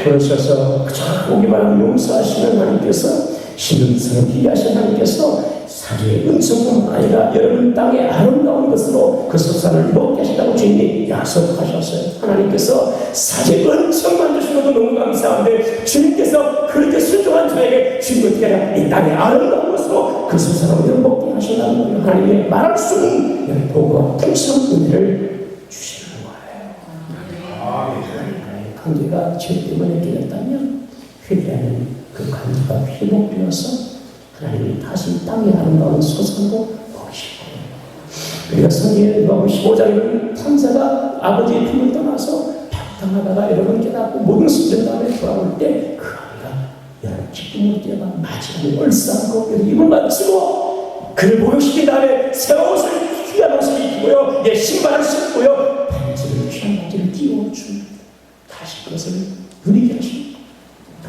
그러셔서 그저 보기만 하면 용서하시는 하나님께서 신음스럽게 하신 하나님께서 사죄의 은총뿐만 아니라 여러분 땅의 아름다운 것으로 그 소산을 먹게 하신다고 주님이 약속하셨어요. 하나님께서 사죄의 은총만 주시고도 너무 감사한데 주님께서 그렇게 순종한 저에게 주님 어떻게 하냐 이 땅의 아름다운 것으로 그 소산을 먹게 하신다는 거예요. 하나님의 말할 수 없는 복과 풍성한 은혜를 주시는 거예요. 관계가 죄 때문에 깨졌다면 회개하는 그 관계가 회복되어서 하나님이 다시 땅의 아름다운 소산으로 먹이시고 우리가 성경에 15장에는 탐사가 아버지의 품을 떠나서 방탕하다가 여러분 깨닫고 모든 수련 다음에 돌아올 때 그 아이가 여러분 기쁨으로 뛰어가 마지막에 얼싸안고 입을 맞추고 그를 목욕시킨 다음에 새 옷을 귀한 옷을 입히고요 신발을 신고요 반지를 귀한 반지를 끼워줍니다. 다시 그것을 누리게 하십니다.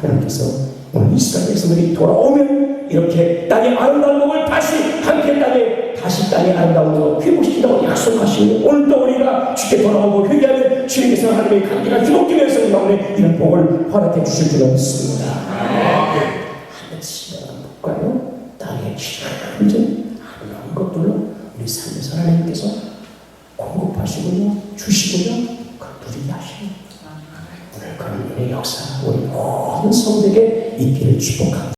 하나님께서 오늘 이스라엘 백성들이 돌아오면 이렇게 땅의 아름다운 복을 다시 함께 땅의 아름다운 것으로 회복시킨다고 약속하시고 오늘도 우리가 주께 돌아오고 회개하면 주님께서 하나님의 관계가 회복되면서 나오는 이런 복을 허락해 주실 줄 믿습니다. 하늘씩 볼까요? 땅의 완전 아름다운 것들로 우리 삶에서 하나님께서 공급하시고요 주시고요 누리게 하십니다. 오늘 그런 은혜의 역사 우리 모든 성도에게 있기를 축복합니다.